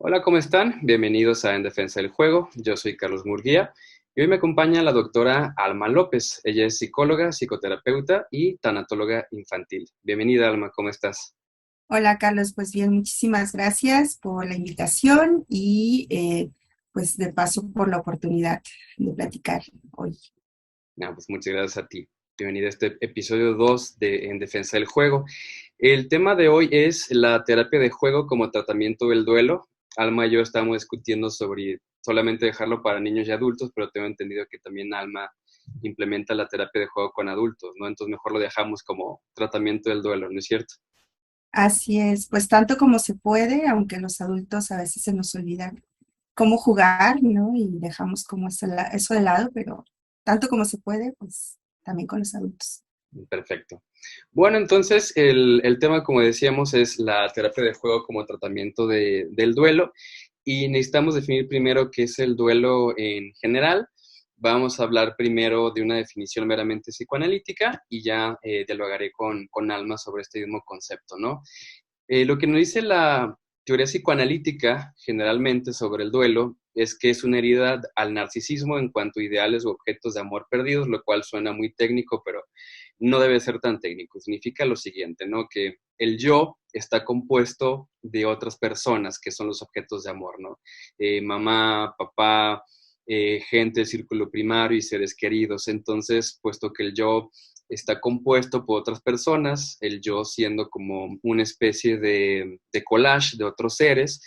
Hola, ¿cómo están? Bienvenidos a En Defensa del Juego. Yo soy Carlos Murguía y hoy me acompaña la doctora Alma López. Ella es psicóloga, psicoterapeuta y tanatóloga infantil. Bienvenida, Alma, ¿cómo estás? Hola Carlos, pues bien, muchísimas gracias por la invitación y pues de paso por la oportunidad de platicar hoy. Pues muchas gracias a ti. Bienvenida a este episodio 2 de En Defensa del Juego. El tema de hoy es la terapia de juego como tratamiento del duelo. Alma y yo estamos discutiendo sobre solamente dejarlo para niños y adultos, pero tengo entendido que también Alma implementa la terapia de juego con adultos, ¿no? Entonces mejor lo dejamos como tratamiento del duelo, ¿no es cierto? Así es, pues tanto como se puede, aunque los adultos a veces se nos olvidan cómo jugar, ¿no? Y dejamos como eso de lado, pero tanto como se puede, pues también con los adultos. Perfecto. Bueno, entonces el tema, como decíamos, es la terapia de juego como tratamiento del duelo y necesitamos definir primero qué es el duelo en general. Vamos a hablar primero de una definición meramente psicoanalítica y ya dialogaré con Alma sobre este mismo concepto, ¿no? Lo que nos dice la teoría psicoanalítica generalmente sobre el duelo es que es una herida al narcisismo en cuanto a ideales u objetos de amor perdidos, lo cual suena muy técnico, pero no debe ser tan técnico. Significa lo siguiente, ¿no? Que el yo está compuesto de otras personas que son los objetos de amor, ¿no? Mamá, papá, gente, círculo primario y seres queridos. Entonces, puesto que el yo está compuesto por otras personas, el yo siendo como una especie de collage de otros seres.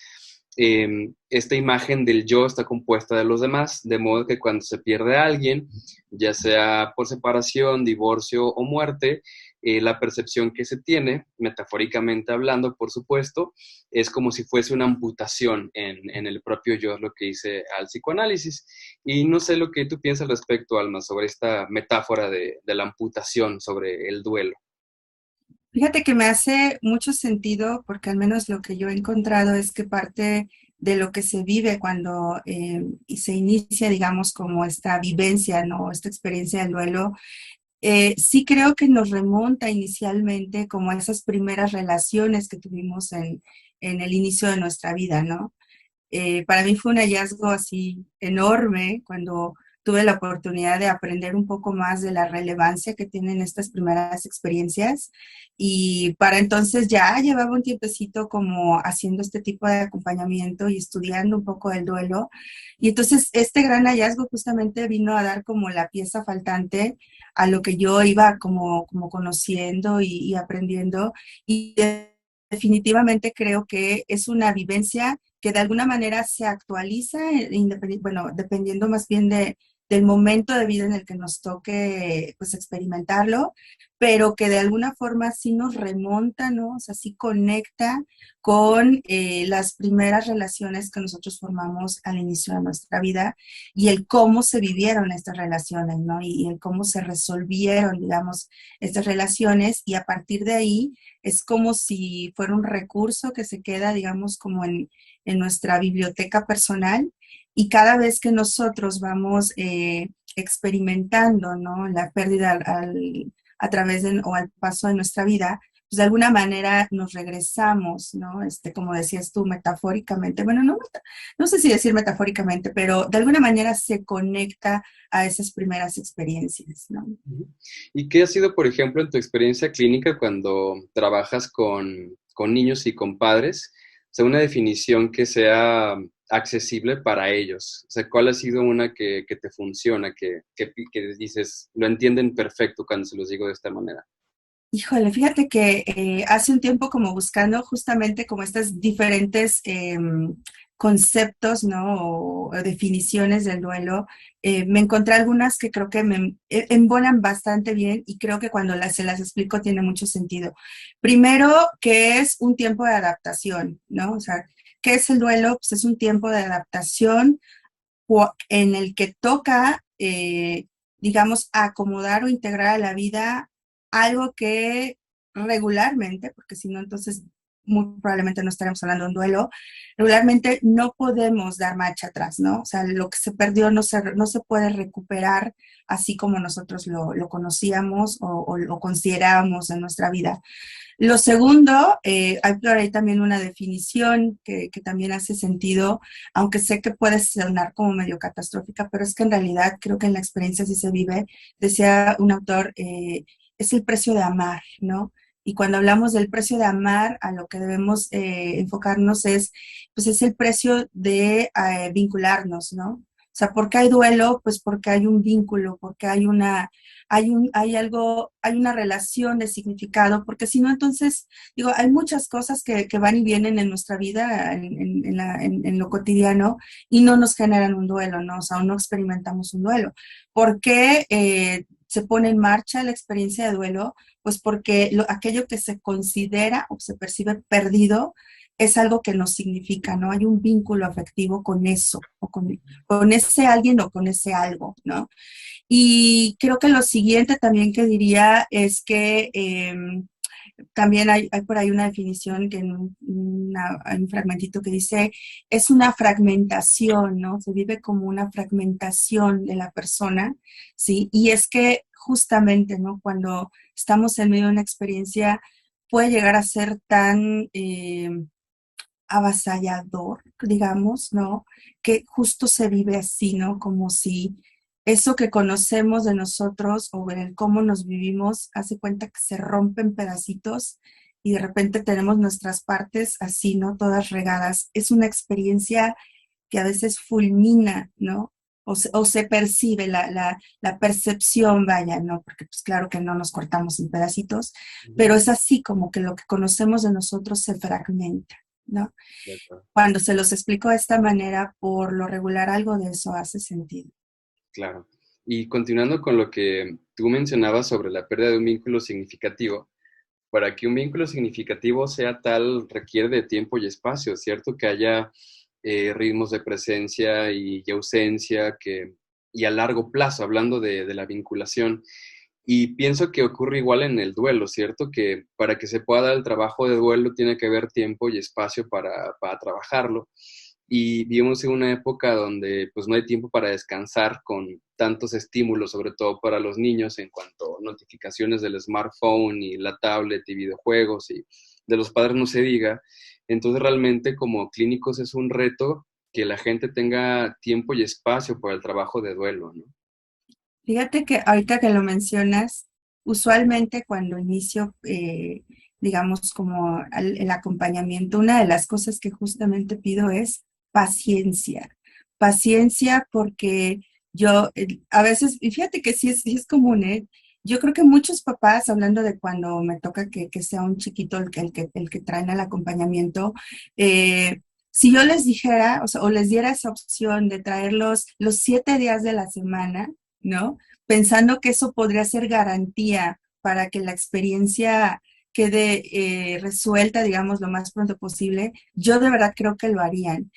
Esta imagen del yo está compuesta de los demás, de modo que cuando se pierde a alguien, ya sea por separación, divorcio o muerte, la percepción que se tiene, metafóricamente hablando, por supuesto, es como si fuese una amputación en el propio yo, es lo que dice al psicoanálisis. Y no sé lo que tú piensas al respecto, Alma, sobre esta metáfora de la amputación, sobre el duelo. Fíjate que me hace mucho sentido porque al menos lo que yo he encontrado es que parte de lo que se vive cuando y se inicia, digamos, como esta vivencia, ¿no? Esta experiencia del duelo, sí creo que nos remonta inicialmente como a esas primeras relaciones que tuvimos en el inicio de nuestra vida, ¿no? Para mí fue un hallazgo así enorme cuando tuve la oportunidad de aprender un poco más de la relevancia que tienen estas primeras experiencias y para entonces ya llevaba un tiempecito como haciendo este tipo de acompañamiento y estudiando un poco del duelo y entonces este gran hallazgo justamente vino a dar como la pieza faltante a lo que yo iba como conociendo y aprendiendo y definitivamente creo que es una vivencia que de alguna manera se actualiza, bueno, dependiendo más bien del momento de vida en el que nos toque pues experimentarlo, pero que de alguna forma sí nos remonta, ¿no? O sea, sí conecta con las primeras relaciones que nosotros formamos al inicio de nuestra vida y el cómo se vivieron estas relaciones, ¿no? Y el cómo se resolvieron, digamos, estas relaciones y a partir de ahí es como si fuera un recurso que se queda, digamos, como en nuestra biblioteca personal y cada vez que nosotros vamos experimentando, ¿no? La pérdida a través de, o al paso de nuestra vida, pues de alguna manera nos regresamos, ¿no? Como decías tú, metafóricamente, bueno, no sé si decir metafóricamente, pero de alguna manera se conecta a esas primeras experiencias, ¿no? ¿Y qué ha sido, por ejemplo, en tu experiencia clínica cuando trabajas con niños y con padres? O sea, una definición que sea accesible para ellos. O sea, ¿cuál ha sido una que te funciona, que dices, lo entienden perfecto cuando se los digo de esta manera? Híjole, fíjate que hace un tiempo como buscando justamente como estas diferentes conceptos, ¿no? O definiciones del duelo, me encontré algunas que creo que me embonan bastante bien y creo que cuando se las explico tiene mucho sentido. Primero, que es un tiempo de adaptación, ¿no? O sea, ¿qué es el duelo? Pues es un tiempo de adaptación en el que toca, digamos, acomodar o integrar a la vida algo que regularmente, porque si no, entonces muy probablemente no estaremos hablando de un duelo, regularmente no podemos dar marcha atrás, ¿no? O sea, lo que se perdió no se puede recuperar así como nosotros lo conocíamos o lo considerábamos en nuestra vida. Lo segundo, hay por ahí también una definición que también hace sentido, aunque sé que puede sonar como medio catastrófica, pero es que en realidad creo que en la experiencia sí se vive. Decía un autor, es el precio de amar, ¿no? Y cuando hablamos del precio de amar, a lo que debemos enfocarnos es, pues es el precio de vincularnos, ¿no? O sea, ¿por qué hay duelo? Pues porque hay un vínculo, porque hay algo, hay una relación de significado, porque si no, entonces, digo, hay muchas cosas que van y vienen en nuestra vida, en lo cotidiano, y no nos generan un duelo, ¿no? O sea, no experimentamos un duelo. ¿Por qué se pone en marcha la experiencia de duelo? Pues porque aquello que se considera o se percibe perdido es algo que nos significa, ¿no? Hay un vínculo afectivo con eso, o con ese alguien o con ese algo, ¿no? Y creo que lo siguiente también que diría es que también hay por ahí una definición que hay un fragmentito que dice, es una fragmentación, ¿no? Se vive como una fragmentación de la persona, ¿sí? Y es que justamente, ¿no? Cuando estamos en medio de una experiencia, puede llegar a ser tan avasallador, digamos, ¿no? Que justo se vive así, ¿no? Como si eso que conocemos de nosotros o en el cómo nos vivimos hace cuenta que se rompen pedacitos y de repente tenemos nuestras partes así, ¿no? Todas regadas. Es una experiencia que a veces fulmina, ¿no? O se percibe la percepción, vaya, ¿no? Porque pues claro que no nos cortamos en pedacitos, pero Ujú. es así como que lo que conocemos de nosotros se fragmenta, ¿no? De acuerdo. Cuando se los explico de esta manera, por lo regular algo de eso hace sentido. Claro. Y continuando con lo que tú mencionabas sobre la pérdida de un vínculo significativo, para que un vínculo significativo sea tal, requiere de tiempo y espacio, ¿cierto? Que haya ritmos de presencia y ausencia, y a largo plazo, hablando de la vinculación. Y pienso que ocurre igual en el duelo, ¿cierto? Que para que se pueda dar el trabajo de duelo tiene que haber tiempo y espacio para trabajarlo. Y vivimos en una época donde pues no hay tiempo para descansar con tantos estímulos, sobre todo para los niños en cuanto a notificaciones del smartphone y la tablet y videojuegos y de los padres no se diga. Entonces realmente como clínicos es un reto que la gente tenga tiempo y espacio para el trabajo de duelo, ¿no? Fíjate que ahorita que lo mencionas, usualmente cuando inicio, digamos, como el acompañamiento, una de las cosas que justamente pido es paciencia. Paciencia porque yo a veces, y fíjate que sí es común, ¿eh? Yo creo que muchos papás, hablando de cuando me toca que sea un chiquito el que traen al acompañamiento, si yo les dijera, o sea, o les diera esa opción de traerlos los 7 días de la semana, ¿no? Pensando que eso podría ser garantía para que la experiencia quede resuelta, digamos, lo más pronto posible, yo de verdad creo que lo harían.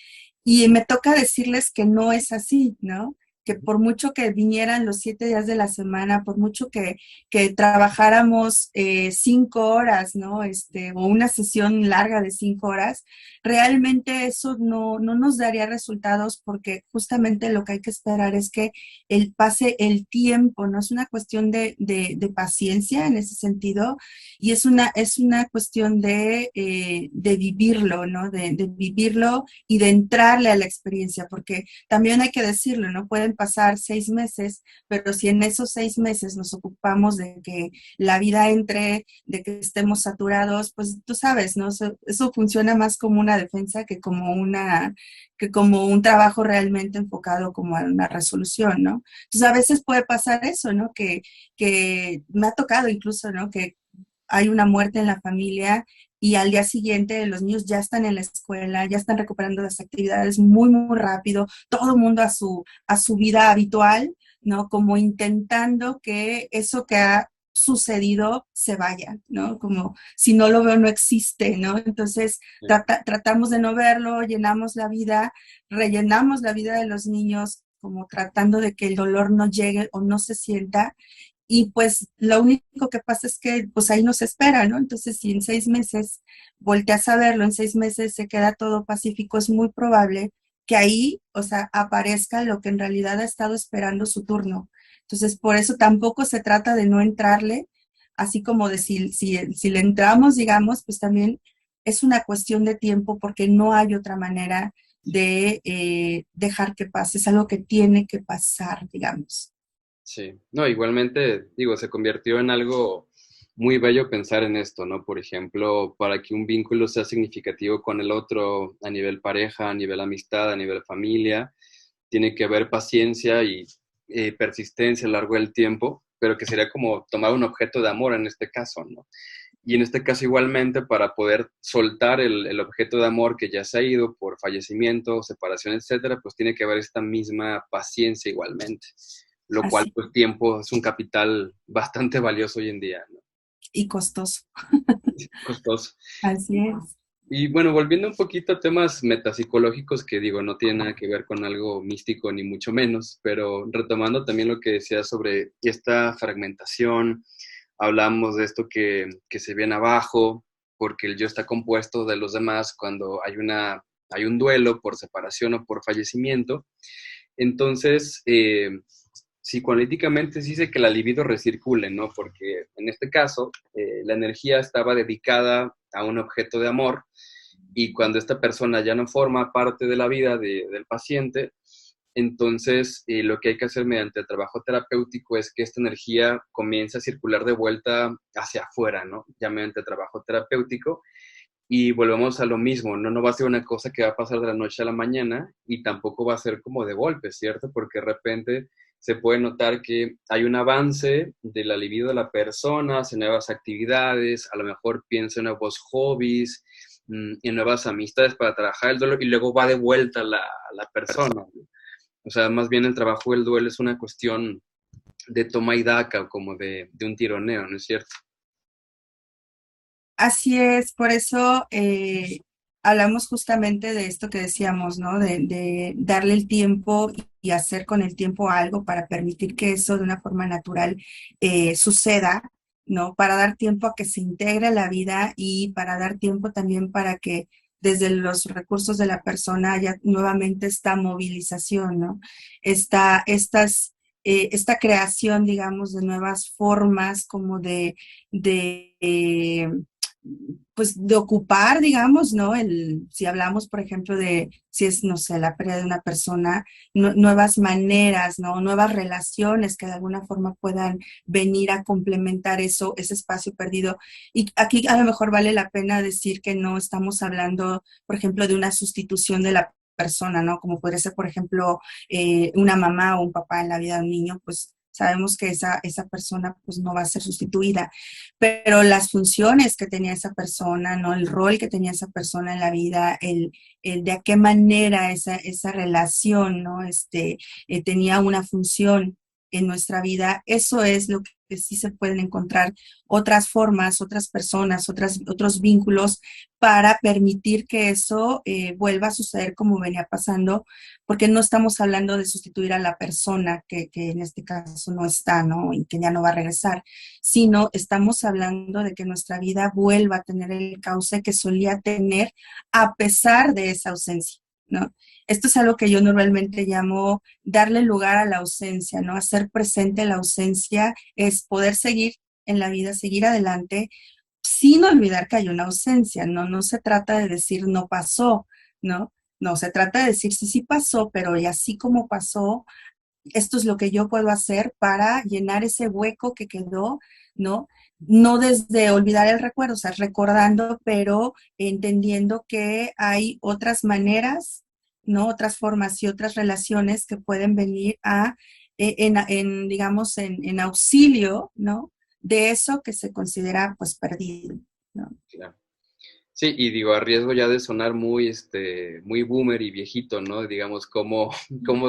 Y me toca decirles que no es así, ¿no? Que por mucho que vinieran los 7 días de la semana, por mucho que trabajáramos 5 horas, ¿no? O una sesión larga de 5 horas, realmente eso no nos daría resultados porque justamente lo que hay que esperar es que pase el tiempo, ¿no? Es una cuestión de paciencia en ese sentido y es una cuestión de vivirlo, ¿no? De vivirlo y de entrarle a la experiencia, porque también hay que decirlo, ¿no? Pueden pasar 6 meses, pero si en esos 6 meses nos ocupamos de que la vida entre, de que estemos saturados, pues tú sabes, ¿no? Eso funciona más como una defensa que como un trabajo realmente enfocado como a una resolución, ¿no? Entonces a veces puede pasar eso, ¿no? Que me ha tocado incluso, ¿no? Que hay una muerte en la familia y al día siguiente los niños ya están en la escuela, ya están recuperando las actividades muy, muy rápido, todo el mundo a su vida habitual, ¿no? Como intentando que eso que ha sucedido se vaya, ¿no? Como si no lo veo no existe, ¿no? Entonces tratamos de no verlo, llenamos la vida, rellenamos la vida de los niños como tratando de que el dolor no llegue o no se sienta y pues lo único que pasa es que pues ahí nos espera, ¿no? Entonces, si en 6 meses volteas a verlo, en 6 meses se queda todo pacífico, es muy probable que ahí, o sea, aparezca lo que en realidad ha estado esperando su turno. Entonces, por eso tampoco se trata de no entrarle, así como de si le entramos, digamos, pues también es una cuestión de tiempo porque no hay otra manera de dejar que pase, es algo que tiene que pasar, digamos. Sí, no, igualmente, digo, se convirtió en algo muy bello pensar en esto, ¿no? Por ejemplo, para que un vínculo sea significativo con el otro a nivel pareja, a nivel amistad, a nivel familia, tiene que haber paciencia y persistencia a lo largo del tiempo, pero que sería como tomar un objeto de amor en este caso, ¿no? Y en este caso igualmente para poder soltar el objeto de amor que ya se ha ido por fallecimiento, separación, etcétera, pues tiene que haber esta misma paciencia igualmente, lo cual Así, pues tiempo es un capital bastante valioso hoy en día, ¿no? y costoso. Costoso. Así es. Y bueno, volviendo un poquito a temas metapsicológicos que digo, no tiene nada que ver con algo místico ni mucho menos, pero retomando también lo que decía sobre esta fragmentación, hablamos de esto que se viene abajo, porque el yo está compuesto de los demás cuando hay un duelo por separación o por fallecimiento. Entonces, psicoanalíticamente se dice que la libido recircule, ¿no? Porque en este caso, la energía estaba dedicada a un objeto de amor y cuando esta persona ya no forma parte de la vida del paciente, entonces lo que hay que hacer mediante el trabajo terapéutico es que esta energía comience a circular de vuelta hacia afuera, ¿no? Ya mediante el trabajo terapéutico. Y volvemos a lo mismo, ¿no? No va a ser una cosa que va a pasar de la noche a la mañana y tampoco va a ser como de golpe, ¿cierto? Porque de repente se puede notar que hay un avance de la libido de la persona, hace nuevas actividades, a lo mejor piensa en nuevos hobbies, en nuevas amistades para trabajar el duelo y luego va de vuelta la persona. O sea, más bien el trabajo del duelo es una cuestión de toma y daca, como de un tironeo, ¿no es cierto? Así es, por eso hablamos justamente de esto que decíamos, ¿no? De darle el tiempo y hacer con el tiempo algo para permitir que eso de una forma natural suceda, ¿no? Para dar tiempo a que se integre a la vida y para dar tiempo también para que desde los recursos de la persona haya nuevamente esta movilización, ¿no? Esta creación, digamos, de nuevas formas como de pues de ocupar, digamos, ¿no? Si hablamos, por ejemplo, de si es, no sé, la pérdida de una persona, nuevas maneras, ¿no? Nuevas relaciones que de alguna forma puedan venir a complementar eso, ese espacio perdido. Y aquí a lo mejor vale la pena decir que no estamos hablando, por ejemplo, de una sustitución de la persona, ¿no? Como puede ser, por ejemplo, una mamá o un papá en la vida de un niño, pues sabemos que esa persona pues no va a ser sustituida, pero las funciones que tenía esa persona, ¿no? El rol que tenía esa persona en la vida, el de a qué manera esa relación, ¿no? Tenía una función en nuestra vida, eso es lo que sí se pueden encontrar otras formas, otras personas, otros vínculos para permitir que eso vuelva a suceder como venía pasando, porque no estamos hablando de sustituir a la persona que en este caso no está, ¿no? Y que ya no va a regresar, sino estamos hablando de que nuestra vida vuelva a tener el cauce que solía tener a pesar de esa ausencia, ¿no? Esto es algo que yo normalmente llamo darle lugar a la ausencia, ¿no? Hacer presente la ausencia es poder seguir en la vida, seguir adelante, sin olvidar que hay una ausencia, ¿no? No se trata de decir no pasó, ¿no? No, se trata de decir sí, sí pasó, pero y así como pasó, esto es lo que yo puedo hacer para llenar ese hueco que quedó, ¿no? No desde olvidar el recuerdo, o sea, recordando, pero entendiendo que hay otras maneras, ¿no? Otras formas y otras relaciones que pueden venir digamos, en auxilio, ¿no? De eso que se considera, pues, perdido, ¿no? Claro. Sí, y digo, a riesgo ya de sonar muy, muy boomer y viejito, ¿no? Digamos, cómo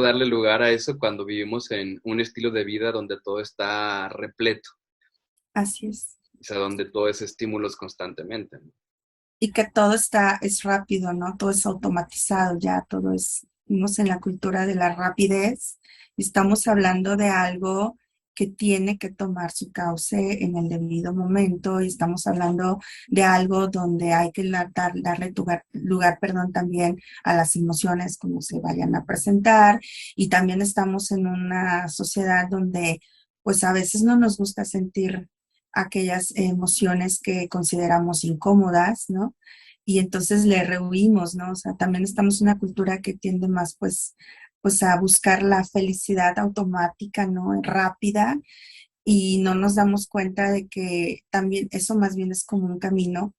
darle lugar a eso cuando vivimos en un estilo de vida donde todo está repleto, Así es. o sea, donde todo es estímulos constantemente, ¿no? Y que todo es rápido, ¿no? Todo es automatizado ya, todo es, vivimos en la cultura de la rapidez. Estamos hablando de algo que tiene que tomar su cauce en el debido momento y estamos hablando de algo donde hay que darle lugar, perdón, también a las emociones como se vayan a presentar y también estamos en una sociedad donde pues a veces no nos gusta sentir aquellas emociones que consideramos incómodas, ¿no? Y entonces le rehuimos, ¿no? O sea, también estamos en una cultura que tiende más, pues a buscar la felicidad automática, ¿no? Rápida, y no nos damos cuenta de que también eso más bien es como un camino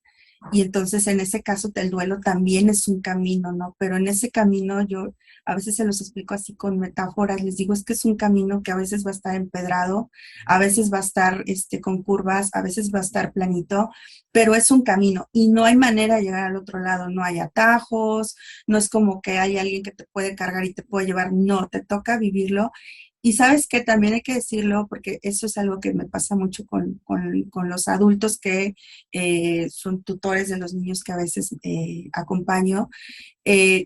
y entonces en ese caso el duelo también es un camino, ¿no? Pero en ese camino yo a veces se los explico así con metáforas, les digo es que es un camino que a veces va a estar empedrado, a veces va a estar con curvas, a veces va a estar planito, pero es un camino y no hay manera de llegar al otro lado, no hay atajos, no es como que hay alguien que te puede cargar y te puede llevar, no, te toca vivirlo. Y sabes que también hay que decirlo, porque eso es algo que me pasa mucho con los adultos que son tutores de los niños que a veces acompaño,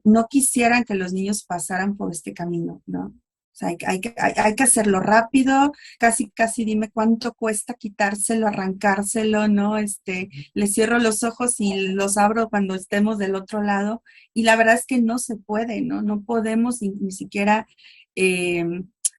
no quisieran que los niños pasaran por este camino, ¿no? O sea, hay que hacerlo rápido, casi, casi dime cuánto cuesta quitárselo, arrancárselo, ¿no? Les cierro los ojos y los abro cuando estemos del otro lado. Y la verdad es que no se puede, ¿no? No podemos ni siquiera eh,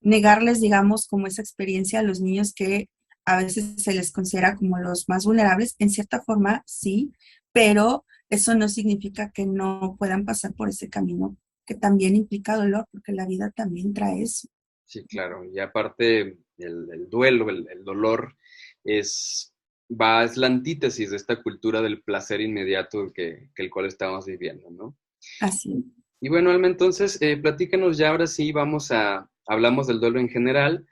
negarles, digamos, como esa experiencia a los niños que a veces se les considera como los más vulnerables. En cierta forma, sí, pero eso no significa que no puedan pasar por ese camino que también implica dolor, porque la vida también trae eso. Sí, claro. Y aparte, el duelo, el dolor, es, es la antítesis de esta cultura del placer inmediato que el cual estamos viviendo, ¿no? Así. Y bueno, Alma, entonces, platícanos ya, ahora sí, hablamos del duelo en general,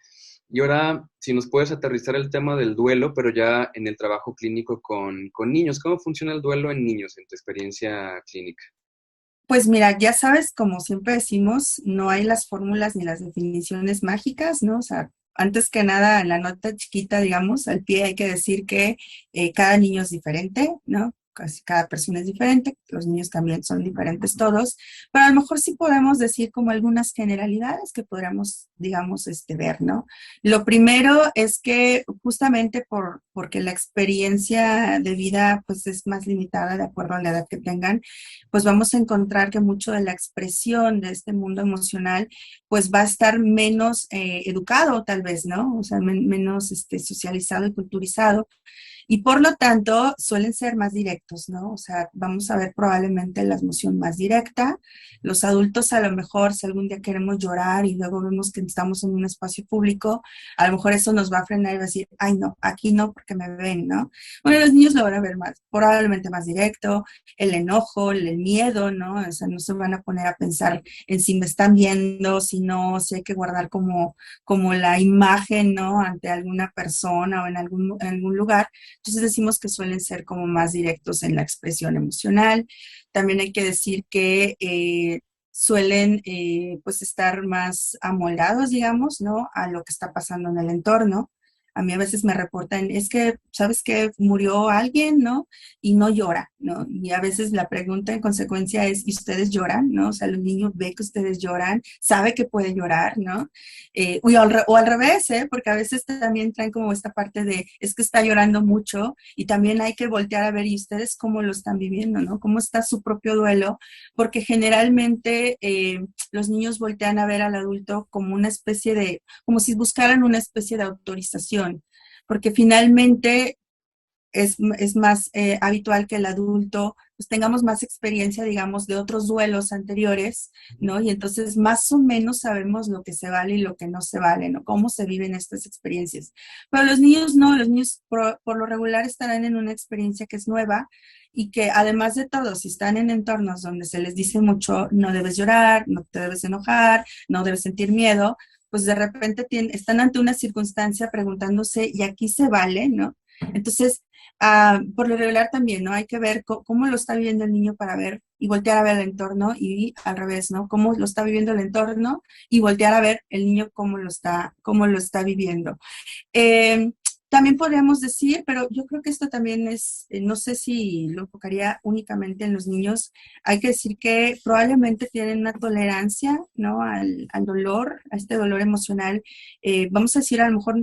y ahora, si nos puedes aterrizar el tema del duelo, pero ya en el trabajo clínico con niños, ¿cómo funciona el duelo en niños en tu experiencia clínica? Pues mira, ya sabes, como siempre decimos, no hay las fórmulas ni las definiciones mágicas, ¿no? O sea, antes que nada, en la nota chiquita, digamos, al pie hay que decir que cada niño es diferente, ¿no? Casi cada persona es diferente, los niños también son diferentes todos, pero a lo mejor sí podemos decir como algunas generalidades que podríamos, digamos, ver, ¿no? Lo primero es que justamente porque la experiencia de vida pues es más limitada de acuerdo a la edad que tengan, pues vamos a encontrar que mucho de la expresión de este mundo emocional, pues va a estar menos educado tal vez, ¿no? O sea, menos socializado y culturizado. Y por lo tanto, suelen ser más directos, ¿no? O sea, vamos a ver probablemente la emoción más directa. Los adultos a lo mejor, si algún día queremos llorar y luego vemos que estamos en un espacio público, a lo mejor eso nos va a frenar y va a decir, ay, no, aquí no, porque me ven, ¿no? Bueno, los niños lo van a ver más, probablemente más directo, el enojo, el miedo, ¿no? O sea, no se van a poner a pensar en si me están viendo, si no, si hay que guardar como la imagen, ¿no? Ante alguna persona o en algún lugar. Entonces decimos que suelen ser como más directos en la expresión emocional. También hay que decir que suelen pues estar más amoldados, digamos, ¿no? A lo que está pasando en el entorno. A mí a veces me reportan, es que, ¿sabes qué? Murió alguien, ¿no? Y no llora, ¿no? Y a veces la pregunta en consecuencia es, ¿y ustedes lloran, no? O sea, el niño ve que ustedes lloran, sabe que puede llorar, ¿no? O al revés, ¿eh? Porque a veces también traen como esta parte de, es que está llorando mucho y también hay que voltear a ver, ¿y ustedes cómo lo están viviendo, no? ¿Cómo está su propio duelo? Porque generalmente los niños voltean a ver al adulto como una especie de, como si buscaran una especie de autorización, porque finalmente es más habitual que el adulto pues tengamos más experiencia, digamos, de otros duelos anteriores, ¿no? Y entonces más o menos sabemos lo que se vale y lo que no se vale, ¿no? Cómo se viven estas experiencias. Pero los niños no, los niños por lo regular estarán en una experiencia que es nueva y que además de todo, si están en entornos donde se les dice mucho, no debes llorar, no te debes enojar, no debes sentir miedo, pues de repente están ante una circunstancia preguntándose, ¿y aquí se vale, no? Entonces, por lo regular también, ¿no? Hay que ver cómo lo está viviendo el niño para ver y voltear a ver el entorno y al revés, ¿no? Cómo lo está viviendo el entorno y voltear a ver el niño cómo lo está viviendo. Eh, también podríamos decir, pero yo creo que esto también es, no sé si lo enfocaría únicamente en los niños, hay que decir que probablemente tienen una tolerancia, ¿no? Al dolor, a este dolor emocional. Vamos a decir, a lo mejor,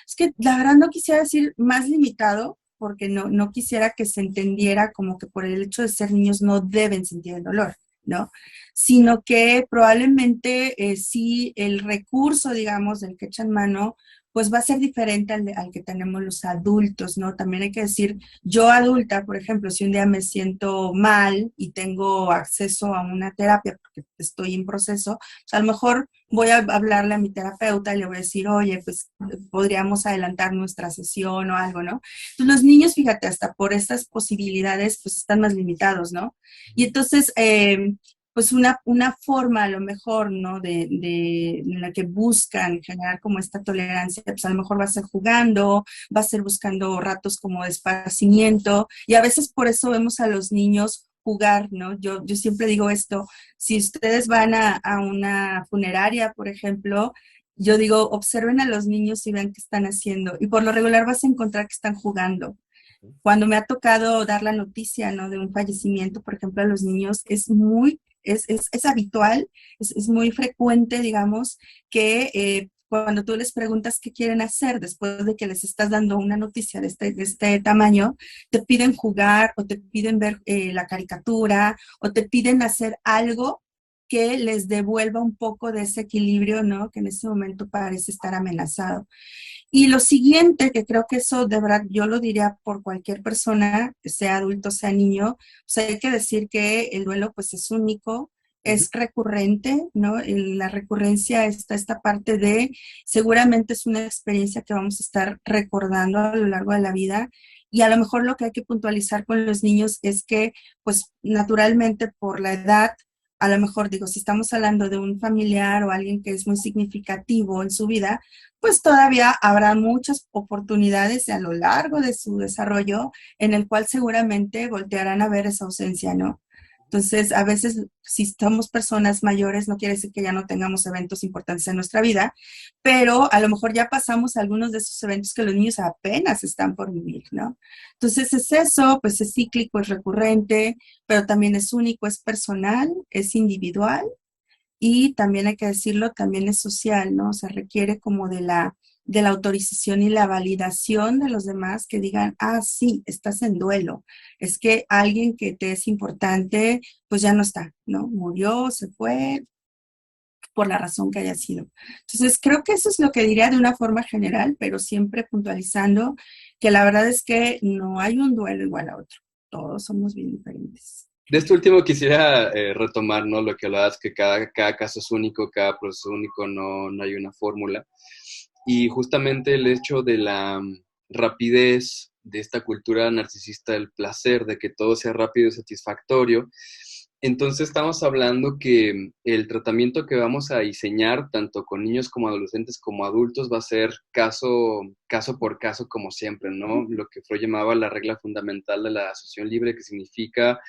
es que la verdad no quisiera decir más limitado, porque no quisiera que se entendiera como que por el hecho de ser niños no deben sentir el dolor, ¿no? Sino que probablemente sí el recurso, digamos, del que echan mano, pues va a ser diferente al que tenemos los adultos, ¿no? También hay que decir, yo adulta, por ejemplo, si un día me siento mal y tengo acceso a una terapia porque estoy en proceso, pues a lo mejor voy a hablarle a mi terapeuta y le voy a decir, oye, pues podríamos adelantar nuestra sesión o algo, ¿no? Entonces los niños, fíjate, hasta por estas posibilidades, pues están más limitados, ¿no? Y entonces, pues una forma a lo mejor, ¿no? En la que buscan generar como esta tolerancia, pues a lo mejor va a ser jugando, va a ser buscando ratos como de esparcimiento, y a veces por eso vemos a los niños jugar, ¿no? Yo siempre digo esto, si ustedes van a una funeraria, por ejemplo, yo digo, observen a los niños y vean qué están haciendo, y por lo regular vas a encontrar que están jugando. Cuando me ha tocado dar la noticia, ¿no? De un fallecimiento, por ejemplo, a los niños, es habitual, es muy frecuente, digamos, que cuando tú les preguntas qué quieren hacer después de que les estás dando una noticia de este tamaño, te piden jugar o te piden ver la caricatura o te piden hacer algo que les devuelva un poco de ese equilibrio, ¿no? Que en ese momento parece estar amenazado. Y lo siguiente, que creo que eso de verdad yo lo diría por cualquier persona, sea adulto, sea niño, o sea, hay que decir que el duelo pues es único, Ujú. es recurrente, ¿no? En la recurrencia está esta parte de, seguramente es una experiencia que vamos a estar recordando a lo largo de la vida. Y a lo mejor lo que hay que puntualizar con los niños es que, pues naturalmente por la edad, a lo mejor digo, si estamos hablando de un familiar o alguien que es muy significativo en su vida, pues todavía habrá muchas oportunidades a lo largo de su desarrollo en el cual seguramente voltearán a ver esa ausencia, ¿no? Entonces, a veces, si somos personas mayores, no quiere decir que ya no tengamos eventos importantes en nuestra vida, pero a lo mejor ya pasamos algunos de esos eventos que los niños apenas están por vivir, ¿no? Entonces, es eso, pues es cíclico, es recurrente, pero también es único, es personal, es individual y también hay que decirlo, también es social, ¿no? O sea, requiere como de la autorización y la validación de los demás que digan, ah, sí, estás en duelo. Es que alguien que te es importante, pues ya no está, ¿no? Murió, se fue, por la razón que haya sido. Entonces, creo que eso es lo que diría de una forma general, pero siempre puntualizando que la verdad es que no hay un duelo igual a otro. Todos somos bien diferentes. De esto último quisiera retomar, ¿no? Lo que hablabas, que cada caso es único, cada proceso es único, no hay una fórmula. Y justamente el hecho de la rapidez de esta cultura narcisista del placer, de que todo sea rápido y satisfactorio, entonces estamos hablando que el tratamiento que vamos a diseñar, tanto con niños como adolescentes como adultos, va a ser caso por caso, como siempre, ¿no? Lo que Freud llamaba la regla fundamental de la asociación libre, que significa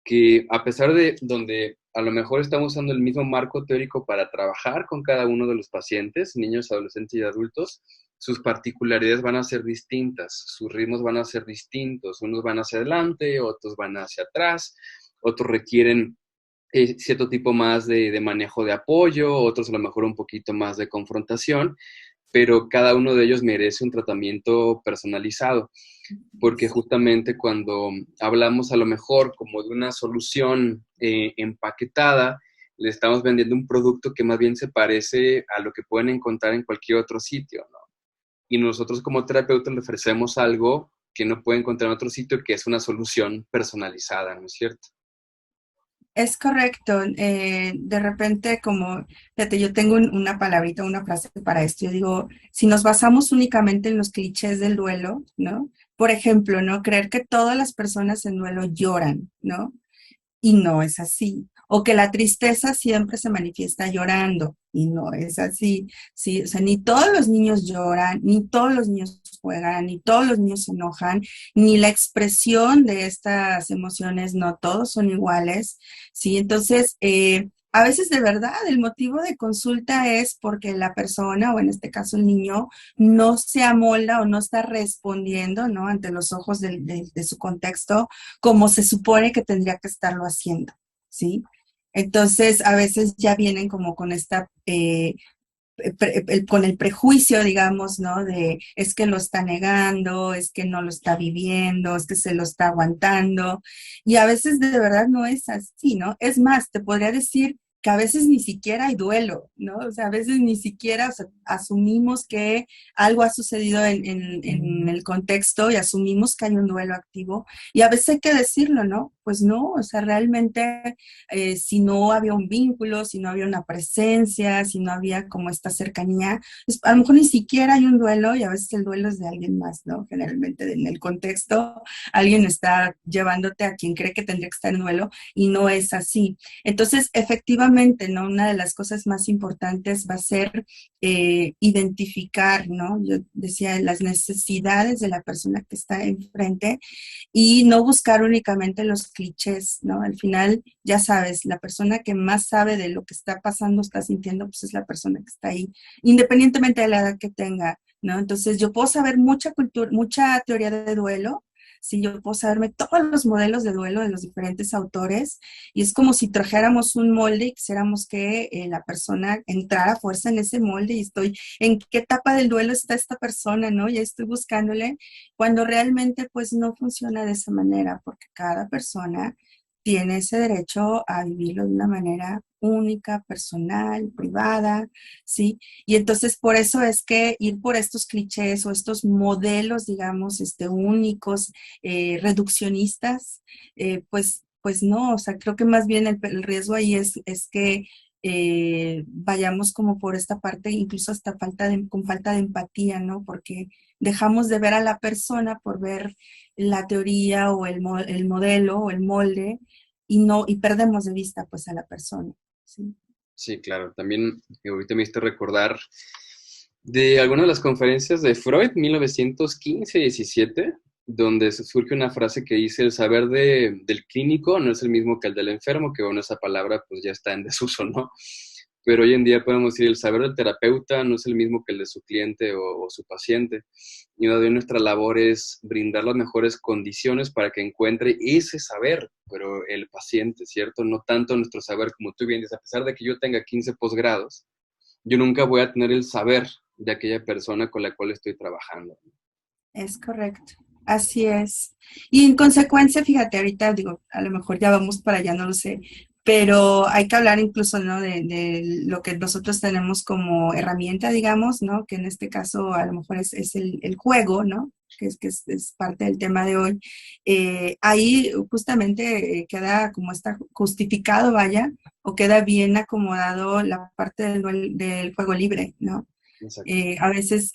que a pesar de donde a lo mejor estamos usando el mismo marco teórico para trabajar con cada uno de los pacientes, niños, adolescentes y adultos, sus particularidades van a ser distintas, sus ritmos van a ser distintos, unos van hacia adelante, otros van hacia atrás, otros requieren cierto tipo más de manejo de apoyo, otros a lo mejor un poquito más de confrontación, pero cada uno de ellos merece un tratamiento personalizado, porque justamente cuando hablamos a lo mejor como de una solución empaquetada, le estamos vendiendo un producto que más bien se parece a lo que pueden encontrar en cualquier otro sitio, ¿no? Y nosotros como terapeutas le ofrecemos algo que no puede encontrar en otro sitio, que es una solución personalizada, ¿no es cierto? Es correcto. De repente, como, fíjate, yo tengo una palabrita, una frase para esto. Yo digo, si nos basamos únicamente en los clichés del duelo, ¿no? Por ejemplo, ¿no? Creer que todas las personas en duelo lloran, ¿no? Y no es así. O que la tristeza siempre se manifiesta llorando y no es así. Sí, o sea, ni todos los niños lloran, ni todos los niños juegan, ni todos los niños se enojan, ni la expresión de estas emociones, no todos son iguales. Sí, entonces, a veces de verdad el motivo de consulta es porque la persona, o en este caso el niño, no se amolda o no está respondiendo, ¿no? Ante los ojos de su contexto como se supone que tendría que estarlo haciendo, ¿sí? Entonces, a veces ya vienen como con esta con el prejuicio, digamos, ¿no? De es que lo está negando, es que no lo está viviendo, es que se lo está aguantando. Y a veces de verdad no es así, ¿no? Es más, te podría decir que a veces ni siquiera hay duelo, ¿no? O sea, a veces ni siquiera, o sea, asumimos que algo ha sucedido en el contexto y asumimos que hay un duelo activo y a veces hay que decirlo, ¿no? Pues no, o sea, realmente si no había un vínculo, si no había una presencia, si no había como esta cercanía, pues a lo mejor ni siquiera hay un duelo y a veces el duelo es de alguien más, ¿no? Generalmente en el contexto alguien está llevándote a quien cree que tendría que estar en duelo y no es así. Entonces, efectivamente, ¿no? Una de las cosas más importantes va a ser identificar, ¿no? Yo decía, las necesidades de la persona que está enfrente y no buscar únicamente los clichés, ¿no? Al final, ya sabes, la persona que más sabe de lo que está pasando, está sintiendo, pues es la persona que está ahí, independientemente de la edad que tenga, ¿no? Entonces, yo puedo saber mucha cultura, mucha teoría de duelo, sí, yo puedo saberme todos los modelos de duelo de los diferentes autores, y es como si trajéramos un molde y quisiéramos que la persona entrara a fuerza en ese molde, y estoy, ¿en qué etapa del duelo está esta persona, no? Ya estoy buscándole, cuando realmente pues no funciona de esa manera, porque cada persona tiene ese derecho a vivirlo de una manera única, personal, privada, ¿sí? Y entonces por eso es que ir por estos clichés o estos modelos, digamos, únicos, reduccionistas, pues no, o sea, creo que más bien el riesgo ahí es que vayamos como por esta parte, incluso hasta con falta de empatía, ¿no? Porque dejamos de ver a la persona por ver la teoría o el modelo o el molde y no, y perdemos de vista pues a la persona, ¿sí? Sí, claro. También ahorita me hiciste recordar de alguna de las conferencias de Freud, 1915-17, donde surge una frase que dice, el saber del clínico no es el mismo que el del enfermo, que bueno, esa palabra pues ya está en desuso, ¿no? Pero hoy en día podemos decir, el saber del terapeuta no es el mismo que el de su cliente o su paciente. Y una de nuestra labor es brindar las mejores condiciones para que encuentre ese saber, pero el paciente, ¿cierto? No tanto nuestro saber, como tú bien dices, a pesar de que yo tenga 15 posgrados, yo nunca voy a tener el saber de aquella persona con la cual estoy trabajando. Es correcto, así es. Y en consecuencia, fíjate, ahorita digo, a lo mejor ya vamos para allá, no lo sé, pero hay que hablar incluso, ¿no? De lo que nosotros tenemos como herramienta, digamos, ¿no? Que en este caso a lo mejor es el juego, ¿no? Que es parte del tema de hoy. Ahí justamente queda como está justificado, vaya, o queda bien acomodado la parte del juego libre, ¿no? Exacto. A veces,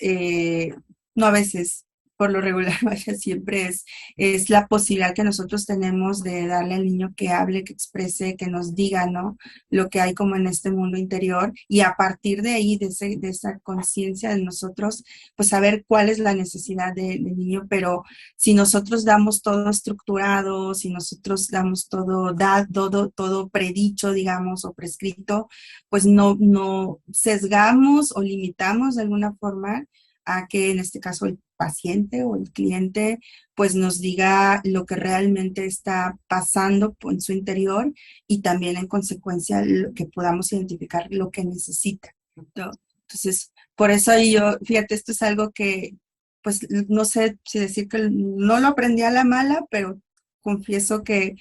no a veces, por lo regular, vaya, siempre es la posibilidad que nosotros tenemos de darle al niño que hable, que exprese, que nos diga, ¿no? Lo que hay como en este mundo interior y a partir de ahí, de esa conciencia de nosotros, pues saber cuál es la necesidad del niño, pero si nosotros damos todo estructurado, si nosotros damos todo predicho, digamos, o prescrito, pues no sesgamos o limitamos de alguna forma a que en este caso el paciente o el cliente pues nos diga lo que realmente está pasando en su interior y también en consecuencia lo que podamos identificar lo que necesita, ¿no? Entonces, por eso ahí yo, fíjate, esto es algo que pues no sé si decir que no lo aprendí a la mala, pero confieso que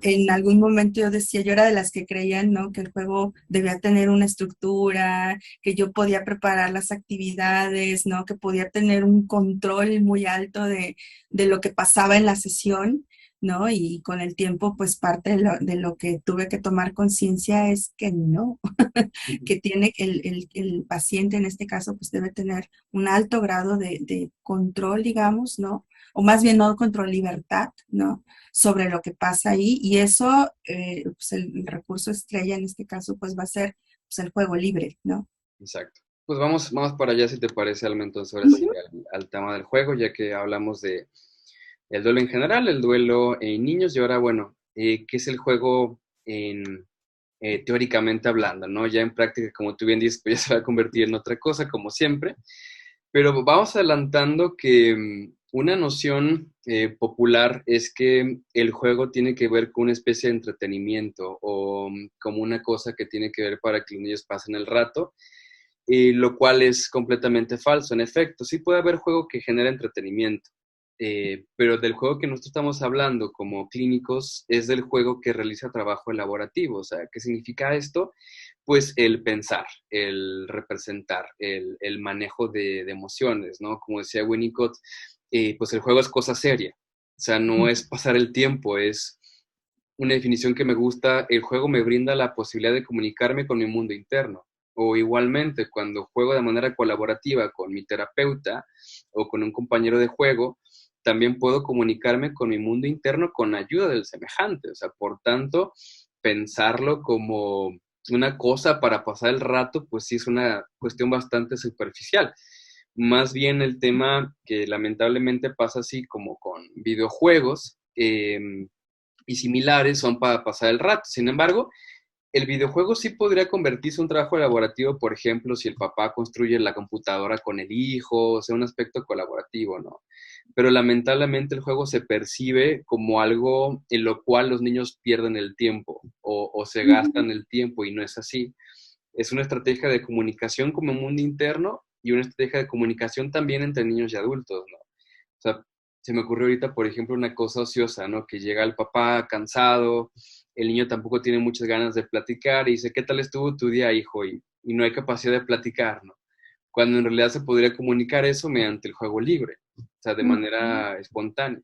en algún momento yo decía, yo era de las que creían, ¿no? Que el juego debía tener una estructura, que yo podía preparar las actividades, ¿no? Que podía tener un control muy alto de lo que pasaba en la sesión, ¿no? Y con el tiempo, pues parte de lo que tuve que tomar conciencia es que no, que tiene el paciente en este caso, pues debe tener un alto grado de control, digamos, ¿no? O más bien no control, libertad, ¿no? Sobre lo que pasa ahí. Y eso, pues el recurso estrella en este caso, pues va a ser pues, el juego libre, ¿no? Exacto. Pues vamos para allá, si te parece, Alma, entonces ahora sí Ujú. al tema del juego, ya que hablamos de el duelo en general, el duelo en niños, y ahora, bueno, ¿qué es el juego en teóricamente hablando, ¿no? Ya en práctica, como tú bien dices, pues ya se va a convertir en otra cosa, como siempre. Pero vamos adelantando que una noción popular es que el juego tiene que ver con una especie de entretenimiento o como una cosa que tiene que ver para que los niños pasen el rato, lo cual es completamente falso. En efecto, sí puede haber juego que genera entretenimiento, pero del juego que nosotros estamos hablando como clínicos es del juego que realiza trabajo elaborativo. O sea, ¿qué significa esto? Pues el pensar, el representar, el manejo de emociones, ¿no? Como decía Winnicott, pues el juego es cosa seria. O sea, no es pasar el tiempo, es una definición que me gusta, el juego me brinda la posibilidad de comunicarme con mi mundo interno. O igualmente, cuando juego de manera colaborativa con mi terapeuta o con un compañero de juego, también puedo comunicarme con mi mundo interno con ayuda del semejante. O sea, por tanto, pensarlo como una cosa para pasar el rato, pues sí es una cuestión bastante superficial. Más bien el tema que lamentablemente pasa así como con videojuegos, y similares son para pasar el rato. Sin embargo, el videojuego sí podría convertirse en un trabajo elaborativo, por ejemplo, si el papá construye la computadora con el hijo, o sea, un aspecto colaborativo, ¿no? Pero lamentablemente el juego se percibe como algo en lo cual los niños pierden el tiempo o se gastan el tiempo y no es así. Es una estrategia de comunicación como mundo interno y una estrategia de comunicación también entre niños y adultos, ¿no? O sea, se me ocurrió ahorita, por ejemplo, una cosa ociosa, ¿no? Que llega el papá cansado, el niño tampoco tiene muchas ganas de platicar y dice, ¿qué tal estuvo tu día, hijo? Y no hay capacidad de platicar, ¿no? Cuando en realidad se podría comunicar eso mediante el juego libre, o sea, de manera espontánea.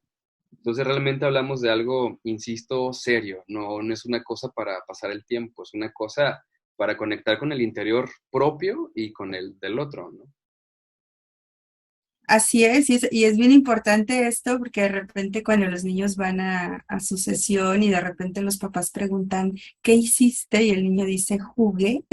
Entonces realmente hablamos de algo, insisto, serio, no es una cosa para pasar el tiempo, es una cosa para conectar con el interior propio y con el del otro, ¿no? Así es, y es bien importante esto porque de repente cuando los niños van a su sesión y de repente los papás preguntan, ¿qué hiciste? Y el niño dice, jugué.